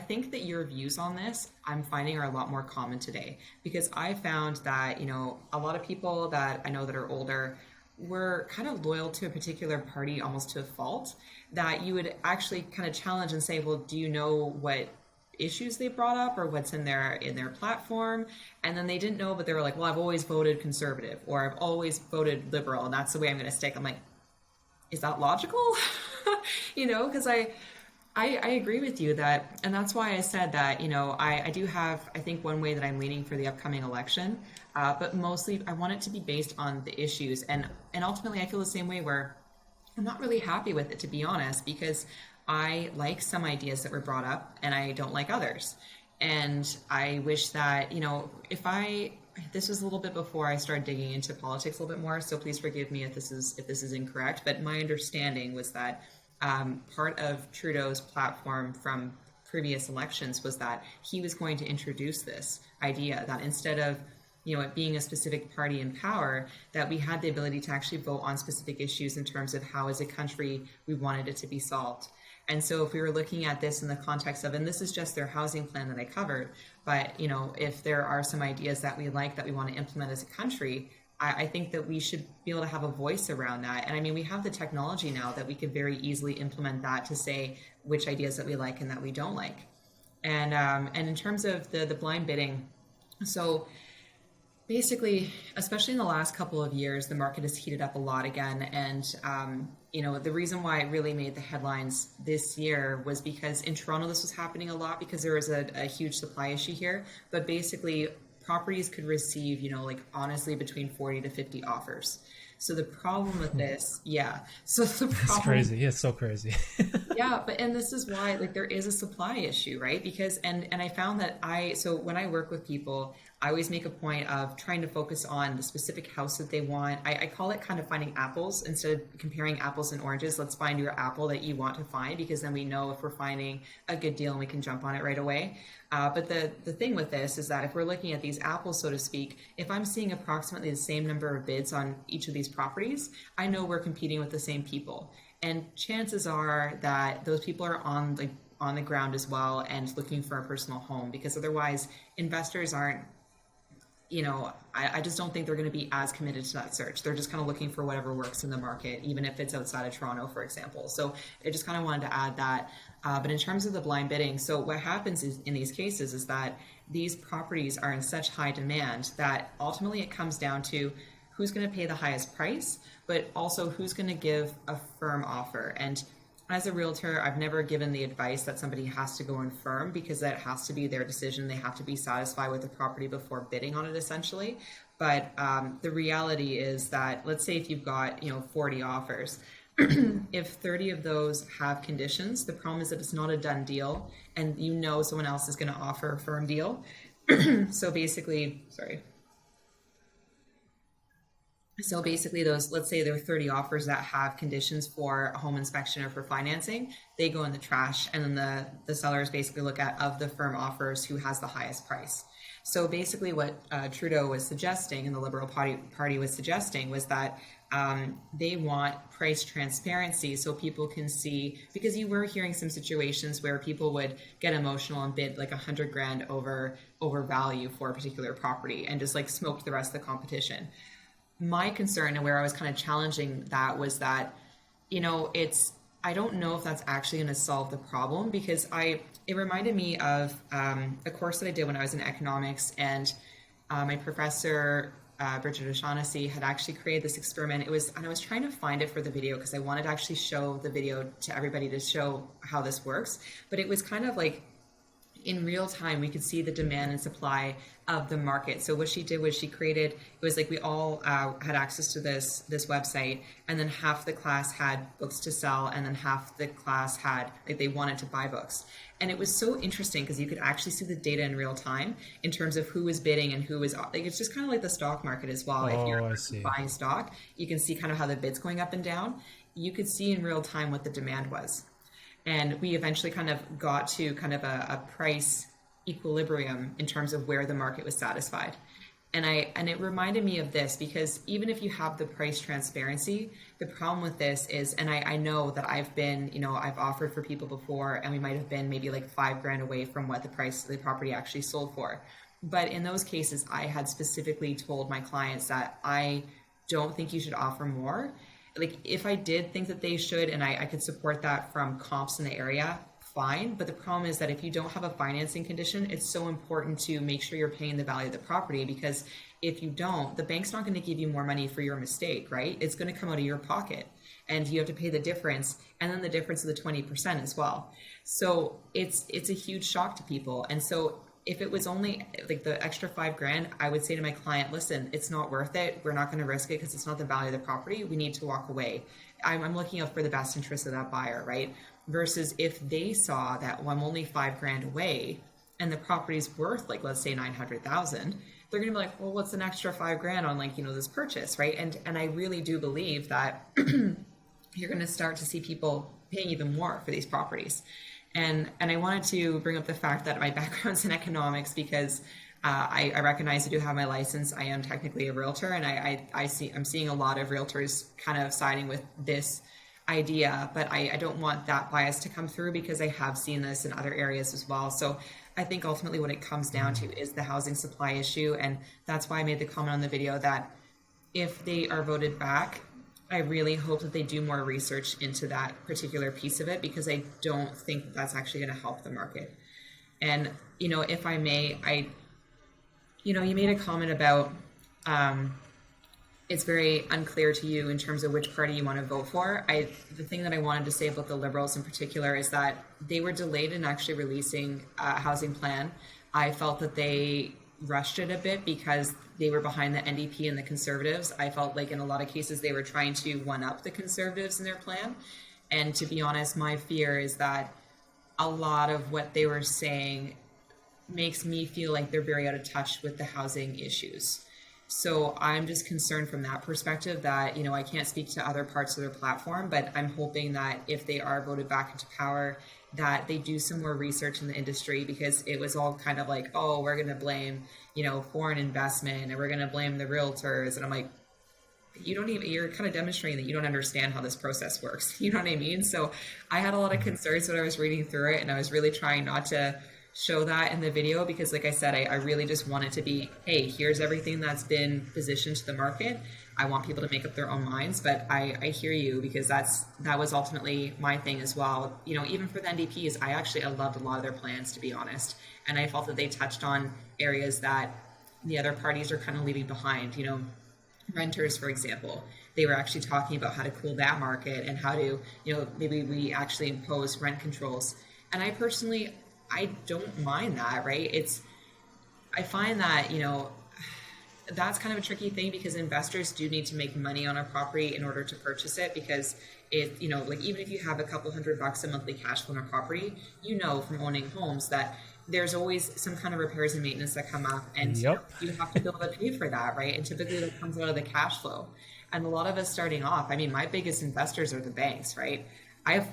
think that your views on this, I'm finding, are a lot more common today, because I found that, a lot of people that I know that are older were kind of loyal to a particular party almost to a fault, that you would actually kind of challenge and say, well, do you know what issues they brought up or what's in their platform? And then they didn't know, but they were like, well, I've always voted conservative, or I've always voted liberal, and that's the way I'm going to stick. I'm like, is that logical? Because I agree with you that, and that's why I said that, I do have, I think, one way that I'm leaning for the upcoming election, but mostly I want it to be based on the issues. And ultimately I feel the same way, where I'm not really happy with it, to be honest, because I like some ideas that were brought up and I don't like others. And I wish that, this was a little bit before I started digging into politics a little bit more, so please forgive me if this is incorrect, but my understanding was that part of Trudeau's platform from previous elections was that he was going to introduce this idea that instead of it being a specific party in power, that we had the ability to actually vote on specific issues in terms of how as a country we wanted it to be solved. And so if we were looking at this in the context of, and this is just their housing plan that I covered, but if there are some ideas that we like that we want to implement as a country, I think that we should be able to have a voice around that. And I mean, we have the technology now that we could very easily implement that to say which ideas that we like and that we don't like. And in terms of the blind bidding, so basically, especially in the last couple of years, the market has heated up a lot again. And, the reason why it really made the headlines this year was because in Toronto, this was happening a lot because there was a huge supply issue here. But basically, properties could receive, honestly, between 40 to 50 offers. So the problem with this, so the problem, It's crazy. It's so crazy. and this is why, there is a supply issue, right? Because, and I found that so when I work with people, I always make a point of trying to focus on the specific house that they want. I call it kind of finding apples instead of comparing apples and oranges. Let's find your apple that you want to find, because then we know if we're finding a good deal and we can jump on it right away. But the thing with this is that if we're looking at these apples, so to speak, if I'm seeing approximately the same number of bids on each of these properties, I know we're competing with the same people. And chances are that those people are on the ground as well and looking for a personal home, because otherwise investors aren't, I just don't think they're going to be as committed to that search. They're just kind of looking for whatever works in the market, even if it's outside of Toronto, for example. So I just kind of wanted to add that. But in terms of the blind bidding, so what happens is, in these cases, is that these properties are in such high demand that ultimately it comes down to who's going to pay the highest price, but also who's going to give a firm offer. And as a realtor, I've never given the advice that somebody has to go in firm, because that has to be their decision. They have to be satisfied with the property before bidding on it, essentially. But the reality is that, let's say if you've got 40 offers, if 30 of those have conditions, the problem is that it's not a done deal, and someone else is going to offer a firm deal. So basically, sorry. So basically those, let's say there are 30 offers that have conditions for a home inspection or for financing, they go in the trash, and then the sellers basically look at, of the firm offers, who has the highest price. So basically what Trudeau was suggesting, and the Liberal Party was suggesting, was that they want price transparency so people can see, because you were hearing some situations where people would get emotional and bid like 100 grand over value for a particular property and just like smoked the rest of the competition. My concern, and where I was kind of challenging that, was that, I don't know if that's actually going to solve the problem, because it reminded me of a course that I did when I was in economics, and my professor, Bridget O'Shaughnessy, had actually created this experiment. And I was trying to find it for the video because I wanted to actually show the video to everybody to show how this works. But it was kind of like, in real time, we could see the demand and supply of the market. So what she did was she created, it was like we all had access to this website, and then half the class had books to sell, and then half the class had, like, they wanted to buy books. And it was so interesting because you could actually see the data in real time in terms of who was bidding and who was, like, it's just kind of like the stock market as well. If you're buying stock, you can see kind of how the bid's going up and down. You could see in real time what the demand was. And we eventually kind of got to kind of a price equilibrium in terms of where the market was satisfied. And it reminded me of this, because even if you have the price transparency, the problem with this is, and I know that I've been, I've offered for people before, and we might have been maybe like 5 grand away from what the price of the property actually sold for. But in those cases, I had specifically told my clients that I don't think you should offer more. Like, if I did think that they should, and I could support that from comps in the area, fine. But the problem is that if you don't have a financing condition, it's so important to make sure you're paying the value of the property, because if you don't, the bank's not going to give you more money for your mistake, right? It's going to come out of your pocket, and you have to pay the difference, and then the difference of the 20% as well. So it's a huge shock to people. And so if it was only like the extra 5 grand, I would say to my client, listen, it's not worth it. We're not going to risk it because it's not the value of the property. We need to walk away. I'm looking out for the best interest of that buyer, right? Versus if they saw that, well, I'm only 5 grand away and the property's worth, like, let's say 900,000, they're going to be like, well, what's an extra 5 grand on, like, this purchase, right? And I really do believe that you're going to start to see people paying even more for these properties. And I wanted to bring up the fact that my background's in economics, because I recognize I do have my license. I am technically a realtor, and I'm seeing a lot of realtors kind of siding with this idea, but I don't want that bias to come through, because I have seen this in other areas as well. So I think ultimately what it comes down to is the housing supply issue, and that's why I made the comment on the video that if they are voted back, I really hope that they do more research into that particular piece of it, because I don't think that's actually going to help the market. And, if I may, you made a comment about it's very unclear to you in terms of which party you want to vote for. The thing that I wanted to say about the Liberals in particular is that they were delayed in actually releasing a housing plan. I felt that they rushed it a bit because they were behind the NDP and the Conservatives. I felt like in a lot of cases they were trying to one-up the Conservatives in their plan. And to be honest, my fear is that a lot of what they were saying makes me feel like they're very out of touch with the housing issues. So I'm just concerned from that perspective that, I can't speak to other parts of their platform, but I'm hoping that if they are voted back into power, that they do some more research in the industry, because it was all kind of like, oh, we're going to blame, foreign investment, and we're going to blame the realtors. And I'm like, you're kind of demonstrating that you don't understand how this process works. You know what I mean? So I had a lot of concerns when I was reading through it, and I was really trying not to show that in the video, because like I said, I really just want it to be, hey, here's everything that's been positioned to the market. I want people to make up their own minds, but I hear you, because that was ultimately my thing as well. Even for the NDPs, I loved a lot of their plans, to be honest, and I felt that they touched on areas that the other parties are kind of leaving behind. Renters, for example, they were actually talking about how to cool that market and how to, maybe we actually impose rent controls. And I personally, I don't mind that, right? I find that, that's kind of a tricky thing, because investors do need to make money on a property in order to purchase it, because it, like, even if you have a couple $100 a monthly cash flow on a property, from owning homes that there's always some kind of repairs and maintenance that come up, and Yep. you have to be able to pay for that, right? And typically that comes out of the cash flow. And a lot of us starting off, I mean, my biggest investors are the banks, right? I have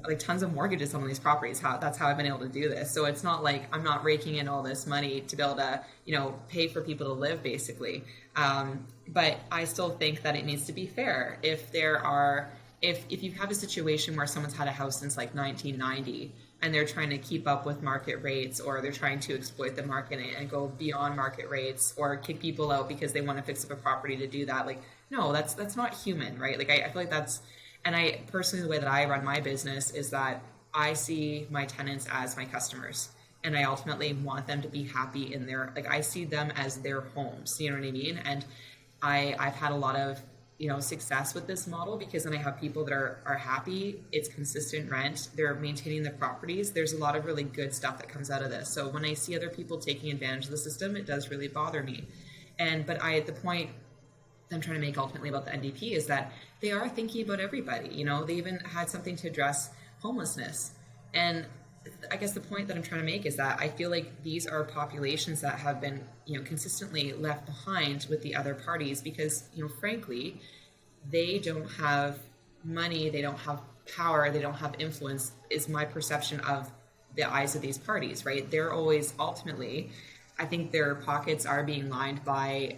like tons of mortgages on these properties. That's how I've been able to do this. So it's not like I'm not raking in all this money to be able to, pay for people to live, basically. But I still think that it needs to be fair. If you have a situation where someone's had a house since like 1990 and they're trying to keep up with market rates, or they're trying to exploit the market and go beyond market rates, or kick people out because they want to fix up a property to do that, like, no, that's not human, right? Like, I feel like that's, and I personally, the way that I run my business is that I see my tenants as my customers, and I ultimately want them to be happy in their, like, I see them as their homes, you know what I mean? And I've had a lot of success with this model, because then I have people that are happy. It's consistent rent. They're maintaining the properties. There's a lot of really good stuff that comes out of this. So when I see other people taking advantage of the system, it does really bother me. But the point I'm trying to make ultimately about the NDP is that they are thinking about everybody. They even had something to address homelessness. And I guess the point that I'm trying to make is that I feel like these are populations that have been, consistently left behind with the other parties, because, frankly, they don't have money, they don't have power, they don't have influence, is my perception of the eyes of these parties, right? They're always ultimately, I think their pockets are being lined by,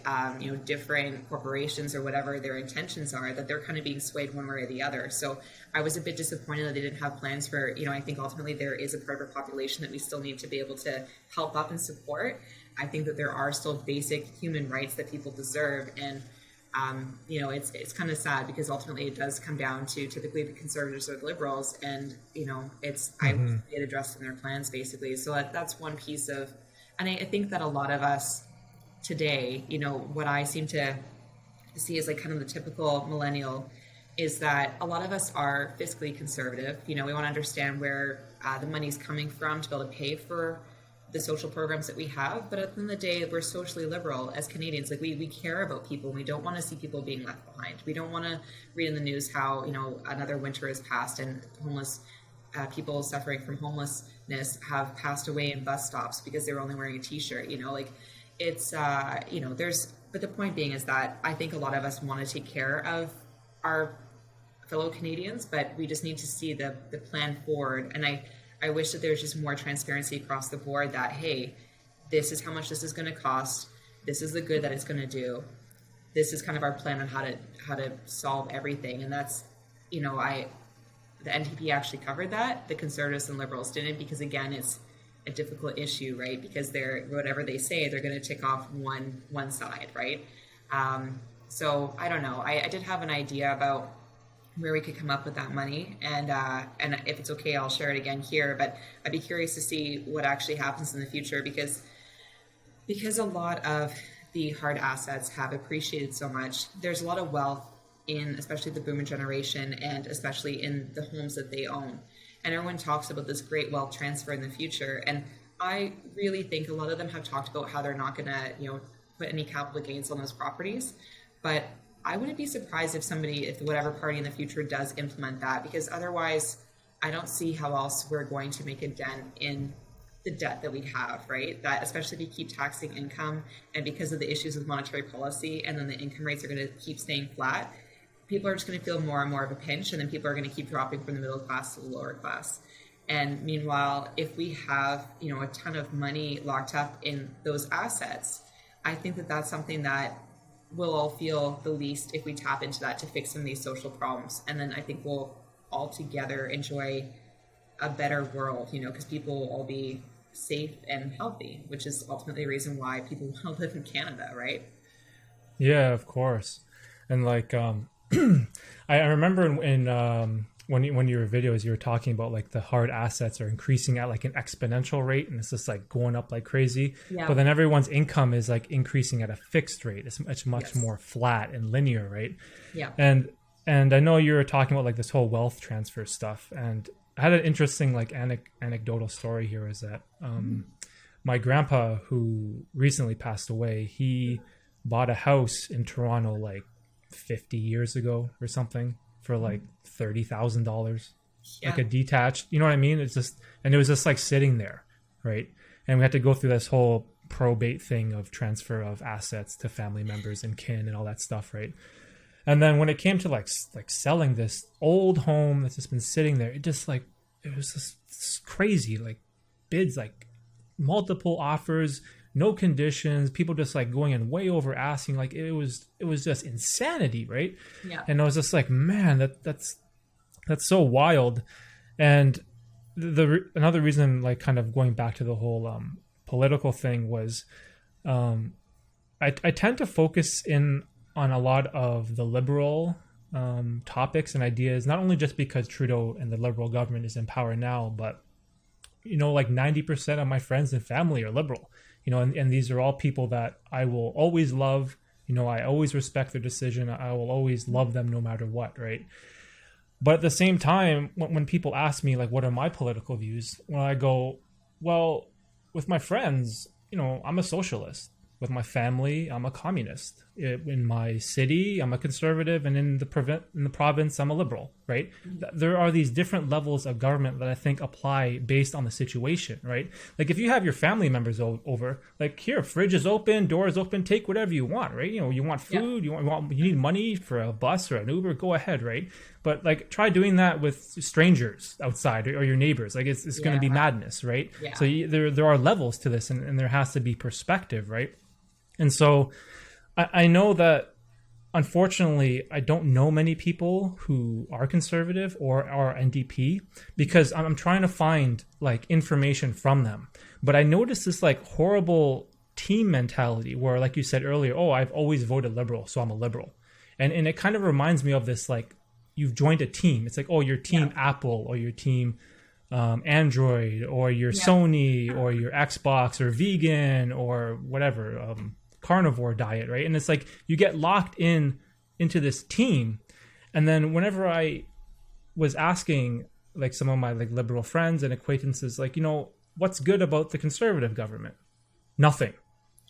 different corporations or whatever their intentions are, that they're kind of being swayed one way or the other. So I was a bit disappointed that they didn't have plans for, I think ultimately there is a part of our population that we still need to be able to help up and support. I think that there are still basic human rights that people deserve. And, it's kind of sad, because ultimately it does come down to typically the conservatives or the liberals. And, I get addressed in their plans, basically. So that's one piece of, and I think that a lot of us today, what I seem to see as like kind of the typical millennial is that a lot of us are fiscally conservative. We want to understand where the money's coming from to be able to pay for the social programs that we have. But at the end of the day, we're socially liberal as Canadians. Like, we care about people. We don't want to see people being left behind. We don't want to read in the news how, another winter has passed and homeless people suffering from homelessness have passed away in bus stops because they were only wearing a t-shirt. But the point being is that I think a lot of us want to take care of our fellow Canadians, but we just need to see the plan forward. And I wish that there's just more transparency across the board that, hey, this is how much this is going to cost. This is the good that it's going to do. This is kind of our plan on how to solve everything. And that's, the NDP actually covered that. The Conservatives and Liberals didn't, because again, it's a difficult issue, right? Because whatever they say, they're going to tick off one side, right? So I don't know. I did have an idea about where we could come up with that money, and if it's okay, I'll share it again here. But I'd be curious to see what actually happens in the future, because a lot of the hard assets have appreciated so much. There's a lot of wealth in especially the boomer generation, and especially in the homes that they own. And everyone talks about this great wealth transfer in the future. And I really think a lot of them have talked about how they're not going to, put any capital gains on those properties. But I wouldn't be surprised if whatever party in the future does implement that, because otherwise I don't see how else we're going to make a dent in the debt that we have, right? That especially if you keep taxing income, and because of the issues with monetary policy, and then the income rates are going to keep staying flat, people are just going to feel more and more of a pinch, and then people are going to keep dropping from the middle class to the lower class. And meanwhile, if we have, a ton of money locked up in those assets, I think that that's something that we'll all feel the least if we tap into that to fix some of these social problems. And then I think we'll all together enjoy a better world, because people will all be safe and healthy, which is ultimately the reason why people want to live in Canada, right? Yeah, of course. And like, I remember in when your videos, you were talking about like the hard assets are increasing at like an exponential rate, and it's just like going up like crazy. Yeah. But then everyone's income is like increasing at a fixed rate. It's much more flat and linear, right? Yeah. And I know you were talking about like this whole wealth transfer stuff, and I had an interesting like anecdotal story here. Is that my grandpa, who recently passed away, he bought a house in Toronto like 50 years ago or something for like $30,000, like a detached, you know what I mean? It's just, and it was just like sitting there, right? and we had to go through this whole probate thing of transfer of assets to family members and kin and all that stuff, right? And then when it came to like selling this old home that's just been sitting there, it was just crazy, like bids, like multiple offers, no conditions, people just like going in way over asking, like it was just insanity, right? Yeah. And I was just like, man, that's so wild. And another reason, like kind of going back to the whole political thing, was I tend to focus in on a lot of the liberal topics and ideas, not only just because Trudeau and the liberal government is in power now, but like 90% of my friends and family are liberal, and these are all people that I will always love. I always respect their decision. I will always love them no matter what, right? But at the same time, when people ask me, like, what are my political views? Well, I go, well, with my friends, I'm a socialist. With my family, I'm a communist. In my city, I'm a conservative, and in the province, I'm a liberal, right? There are these different levels of government that I think apply based on the situation, right? Like if you have your family members over, like here, fridge is open, door is open, take whatever you want, right? You want food, you need money for a bus or an Uber, go ahead, right? But like try doing that with strangers outside or your neighbors. Like it's going to be madness, right? Yeah. So there are levels to this, and there has to be perspective, right? And so I know that, unfortunately, I don't know many people who are conservative or are NDP, because I'm trying to find like information from them. But I noticed this like horrible team mentality where, like you said earlier, I've always voted liberal, so I'm a liberal. And it kind of reminds me of this, like, you've joined a team. It's like, you're team Apple, or your team Android, or your Sony, or your Xbox, or vegan, or whatever, carnivore diet, right? And it's like you get locked into this team. And then whenever I was asking like some of my like liberal friends and acquaintances, like, what's good about the conservative government? Nothing.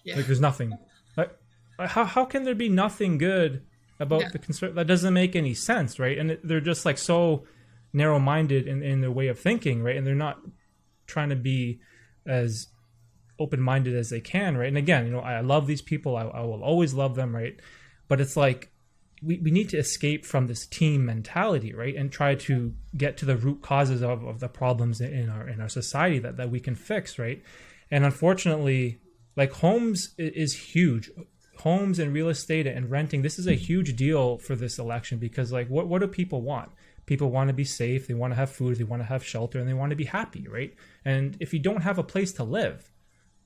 Like there's nothing. Like how can there be nothing good about the conservative? That doesn't make any sense, right? And they're just like so narrow-minded in their way of thinking, right? And they're not trying to be as open-minded as they can, right? And again, I love these people. I will always love them, right? But it's like we need to escape from this team mentality, right? And try to get to the root causes of the problems in our society that we can fix, right? And unfortunately, like homes is huge. Homes and real estate and renting, this is a huge deal for this election, because like what do people want? People want to be safe, they want to have food, they want to have shelter, and they want to be happy, right? And if you don't have a place to live,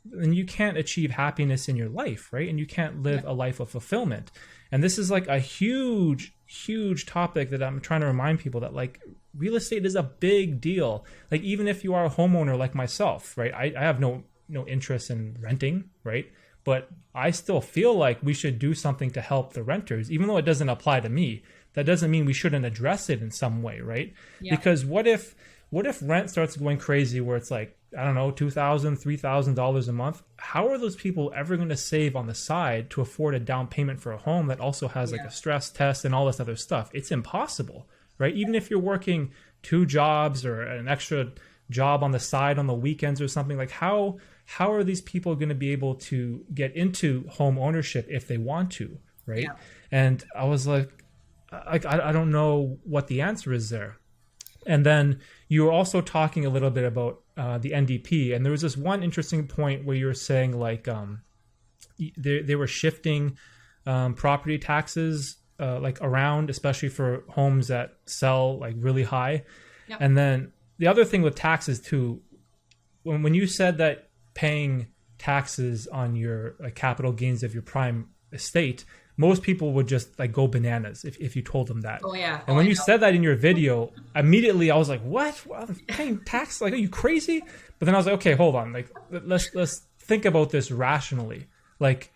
then you can't achieve happiness in your life, right? And you can't live a life of fulfillment. And this is like a huge, huge topic that I'm trying to remind people that like real estate is a big deal. Like even if you are a homeowner like myself, right? I have no interest in renting, right? But I still feel like we should do something to help the renters, even though it doesn't apply to me. That doesn't mean we shouldn't address it in some way, right? Yeah. Because what if rent starts going crazy where it's like, I don't know, $2,000, $3,000 a month? How are those people ever going to save on the side to afford a down payment for a home that also has like a stress test and all this other stuff? It's impossible, right? Even if you're working 2 jobs or an extra job on the side on the weekends or something, like how are these people going to be able to get into home ownership if they want to, right? Yeah. And I was like, I don't know what the answer is there. And then you were also talking a little bit about the NDP, and there was this one interesting point where you were saying like they were shifting property taxes like around, especially for homes that sell like really high. Yep. And then the other thing with taxes too, when you said that paying taxes on your capital gains of your prime estate, most people would just like go bananas if you told them that. And when you said that in your video, immediately I was like, what? Well, paying tax? Like, are you crazy? But then I was like, okay, hold on. Like, let's think about this rationally. Like,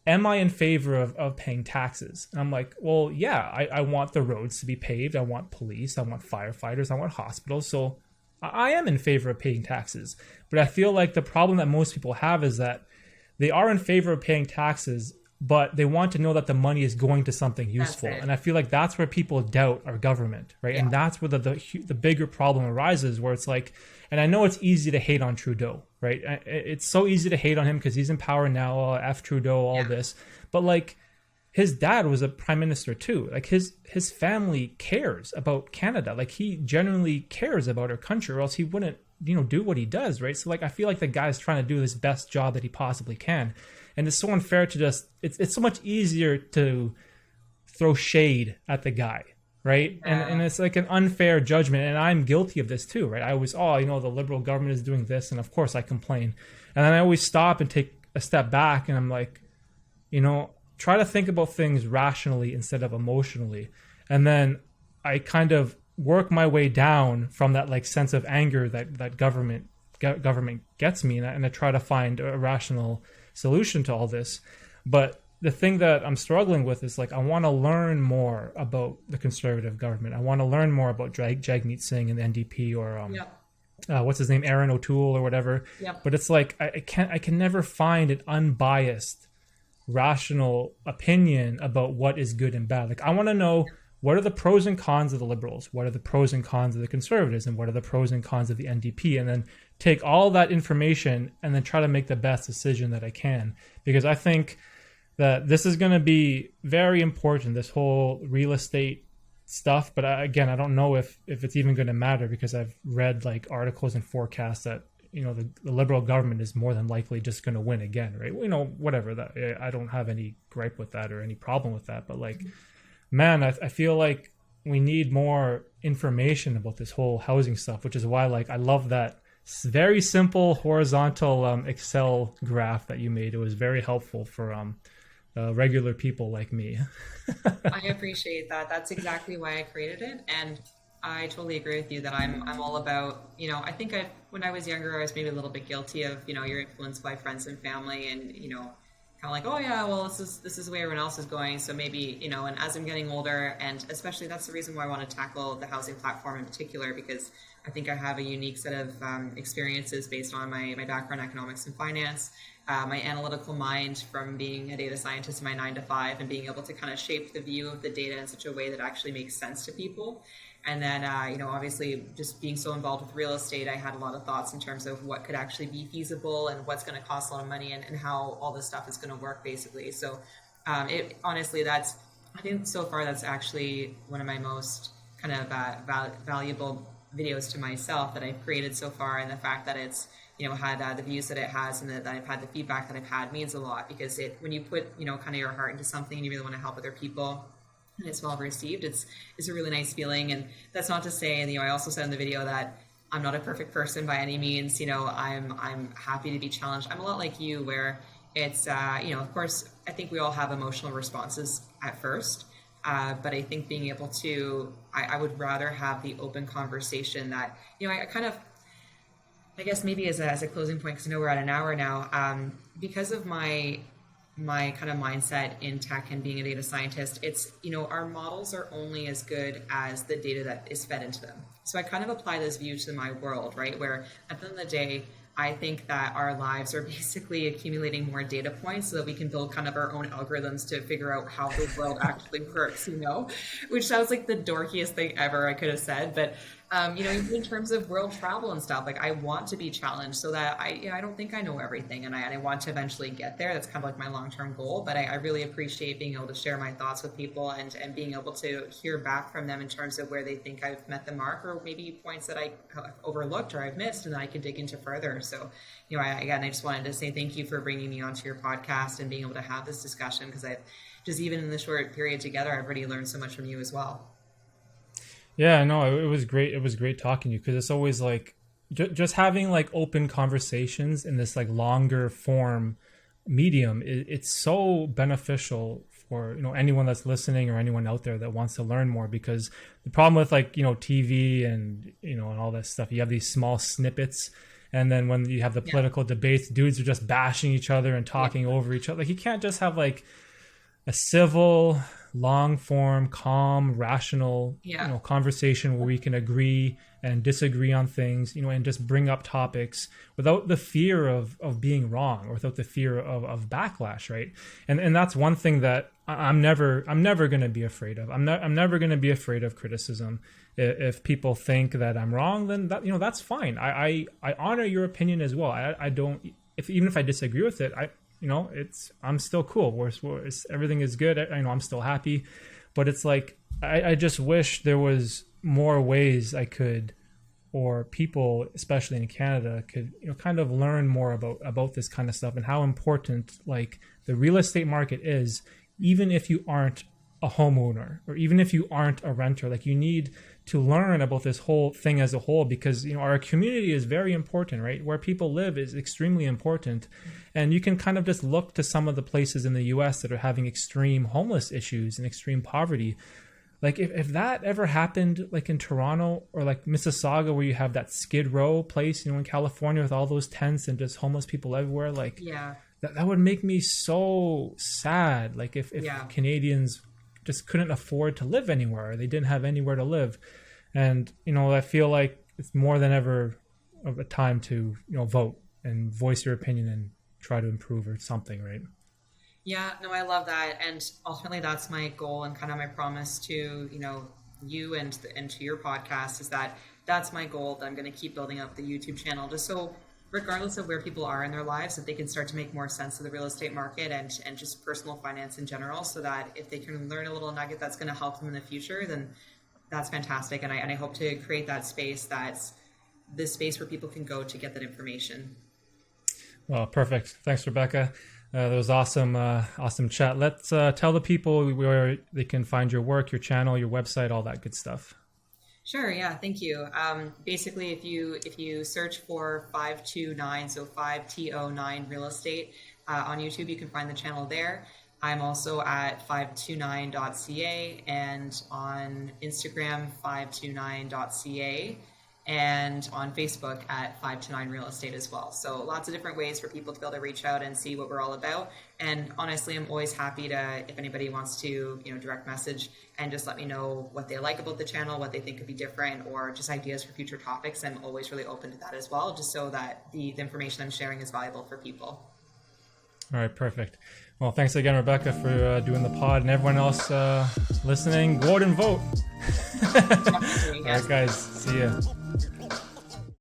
am I in favor of paying taxes? And I'm like, well, yeah, I want the roads to be paved. I want police. I want firefighters. I want hospitals. So I am in favor of paying taxes. But I feel like the problem that most people have is that they are in favor of paying taxes but they want to know that the money is going to something useful. it. And I feel like that's where people doubt our government, right? And that's where the bigger problem arises, where it's like, and I know it's easy to hate on Trudeau, right? It's so easy to hate on him because he's in power now, F Trudeau, all this. But like, his dad was a prime minister too. Like his family cares about Canada. Like he genuinely cares about our country, or else he wouldn't, do what he does, right? So like, I feel like the guy's trying to do his best job that he possibly can. And it's so unfair to just, it's so much easier to throw shade at the guy, right? And it's like an unfair judgment. And I'm guilty of this too, right? I always, the Liberal government is doing this. And of course I complain. And then I always stop and take a step back and I'm like, try to think about things rationally instead of emotionally. And then I kind of work my way down from that like sense of anger that government gets me. And I try to find a rational solution to all this. But the thing that I'm struggling with is like, I want to learn more about the Conservative government. I want to learn more about Jagmeet Singh and the NDP, or what's his name, Aaron O'Toole or whatever. But it's like, I can never find an unbiased, rational opinion about what is good and bad. Like, I want to know, what are the pros and cons of the Liberals? What are the pros and cons of the Conservatives? And what are the pros and cons of the NDP? And then take all that information and then try to make the best decision that I can. Because I think that this is going to be very important, this whole real estate stuff. But I don't know if it's even going to matter, because I've read like articles and forecasts that, the Liberal government is more than likely just going to win again, right? Whatever that, I don't have any gripe with that or any problem with that. But like, man, I feel like we need more information about this whole housing stuff, which is why like I love that very simple horizontal Excel graph that you made. It was very helpful for regular people like me. I appreciate that. That's exactly why I created it. And I totally agree with you that I'm all about, I think when I was younger, I was maybe a little bit guilty of, you're influenced by friends and family, and, kind of like, oh yeah, well, this is the way everyone else is going. So maybe, and as I'm getting older, and especially that's the reason why I want to tackle the housing platform in particular, because I think I have a unique set of experiences based on my background in economics and finance, my analytical mind from being a data scientist in my 9-to-5, and being able to kind of shape the view of the data in such a way that actually makes sense to people. And then, obviously just being so involved with real estate, I had a lot of thoughts in terms of what could actually be feasible and what's going to cost a lot of money, and how all this stuff is going to work basically. So honestly, I think so far that's actually one of my most kind of valuable videos to myself that I've created so far. And the fact that it's, had the views that it has, and that I've had the feedback that I've had, means a lot, because when you put, kind of your heart into something and you really want to help other people, and it's well received, it's a really nice feeling. And that's not to say, and I also said in the video that I'm not a perfect person by any means. I'm happy to be challenged. I'm a lot like you, where it's of course I think we all have emotional responses at first, but I think being able to, I would rather have the open conversation that, I guess maybe as a closing point, because I know we're at an hour now, because of my kind of mindset in tech and being a data scientist, it's, our models are only as good as the data that is fed into them. So I kind of apply this view to my world, right? Where at the end of the day, I think that our lives are basically accumulating more data points so that we can build kind of our own algorithms to figure out how the world actually works, which sounds like the dorkiest thing ever I could have said. But, even in terms of world travel and stuff, like I want to be challenged so that I don't think I know everything, and I want to eventually get there. That's kind of like my long-term goal, but I really appreciate being able to share my thoughts with people, and being able to hear back from them in terms of where they think I've met the mark, or maybe points that I overlooked or I've missed, and then I can dig into further. So, I just wanted to say thank you for bringing me onto your podcast and being able to have this discussion, because I've just, even in the short period together, I've already learned so much from you as well. Yeah, no, it was great. It was great talking to you, because it's always like just having like open conversations in this like longer form medium. It's so beneficial for anyone that's listening, or anyone out there that wants to learn more. Because the problem with like TV and and all that stuff, you have these small snippets, and then when you have the political debates, dudes are just bashing each other and talking over each other. Like, you can't just have like a civil, long form, calm, rational, Yeah. conversation where we can agree and disagree on things, and just bring up topics without the fear of being wrong or without the fear of backlash, right? And that's one thing that I'm never going to be afraid of. I'm never going to be afraid of criticism. If people think that I'm wrong, then that's fine. I honor your opinion as well. I don't, if even if I disagree with it, I'm still cool. Everything is good. I'm still happy, but it's like I just wish there was more ways I could, or people, especially in Canada, could kind of learn more about this kind of stuff and how important like the real estate market is, even if you aren't a homeowner or even if you aren't a renter. Like, you need to learn about this whole thing as a whole, because our community is very important, right? Where people live is extremely important. And you can kind of just look to some of the places in the US that are having extreme homeless issues and extreme poverty. Like, if that ever happened, like in Toronto or like Mississauga, where you have that Skid Row place, in California, with all those tents and just homeless people everywhere, like, Yeah. that would make me so sad. Like, if Yeah. Canadians just couldn't afford to live anywhere, they didn't have anywhere to live. And I feel like it's more than ever of a time to vote and voice your opinion and try to improve or something, right? Yeah, no, I love that, and ultimately, that's my goal and kind of my promise to you and to your podcast, is that that's my goal. That I'm going to keep building up the YouTube channel, just so regardless of where people are in their lives, that they can start to make more sense of the real estate market and just personal finance in general, so that if they can learn a little nugget that's going to help them in the future, then that's fantastic. And I hope to create that space, that's this space where people can go to get that information. Well, perfect. Thanks, Rebecca. That was awesome. Awesome chat. Let's tell the people where they can find your work, your channel, your website, all that good stuff. Sure. Yeah. Thank you. Basically, if you search for 529, so 5TO9 real estate on YouTube, you can find the channel there. I'm also at 529.ca and on Instagram 529.ca and on Facebook at 529 Real Estate as well. So lots of different ways for people to be able to reach out and see what we're all about. And honestly, I'm always happy to, if anybody wants to, direct message and just let me know what they like about the channel, what they think could be different, or just ideas for future topics. I'm always really open to that as well, just so that the information I'm sharing is valuable for people. All right, perfect. Well, thanks again, Rebecca, for doing the pod, and everyone else listening. Go out and vote. All right, guys. See ya.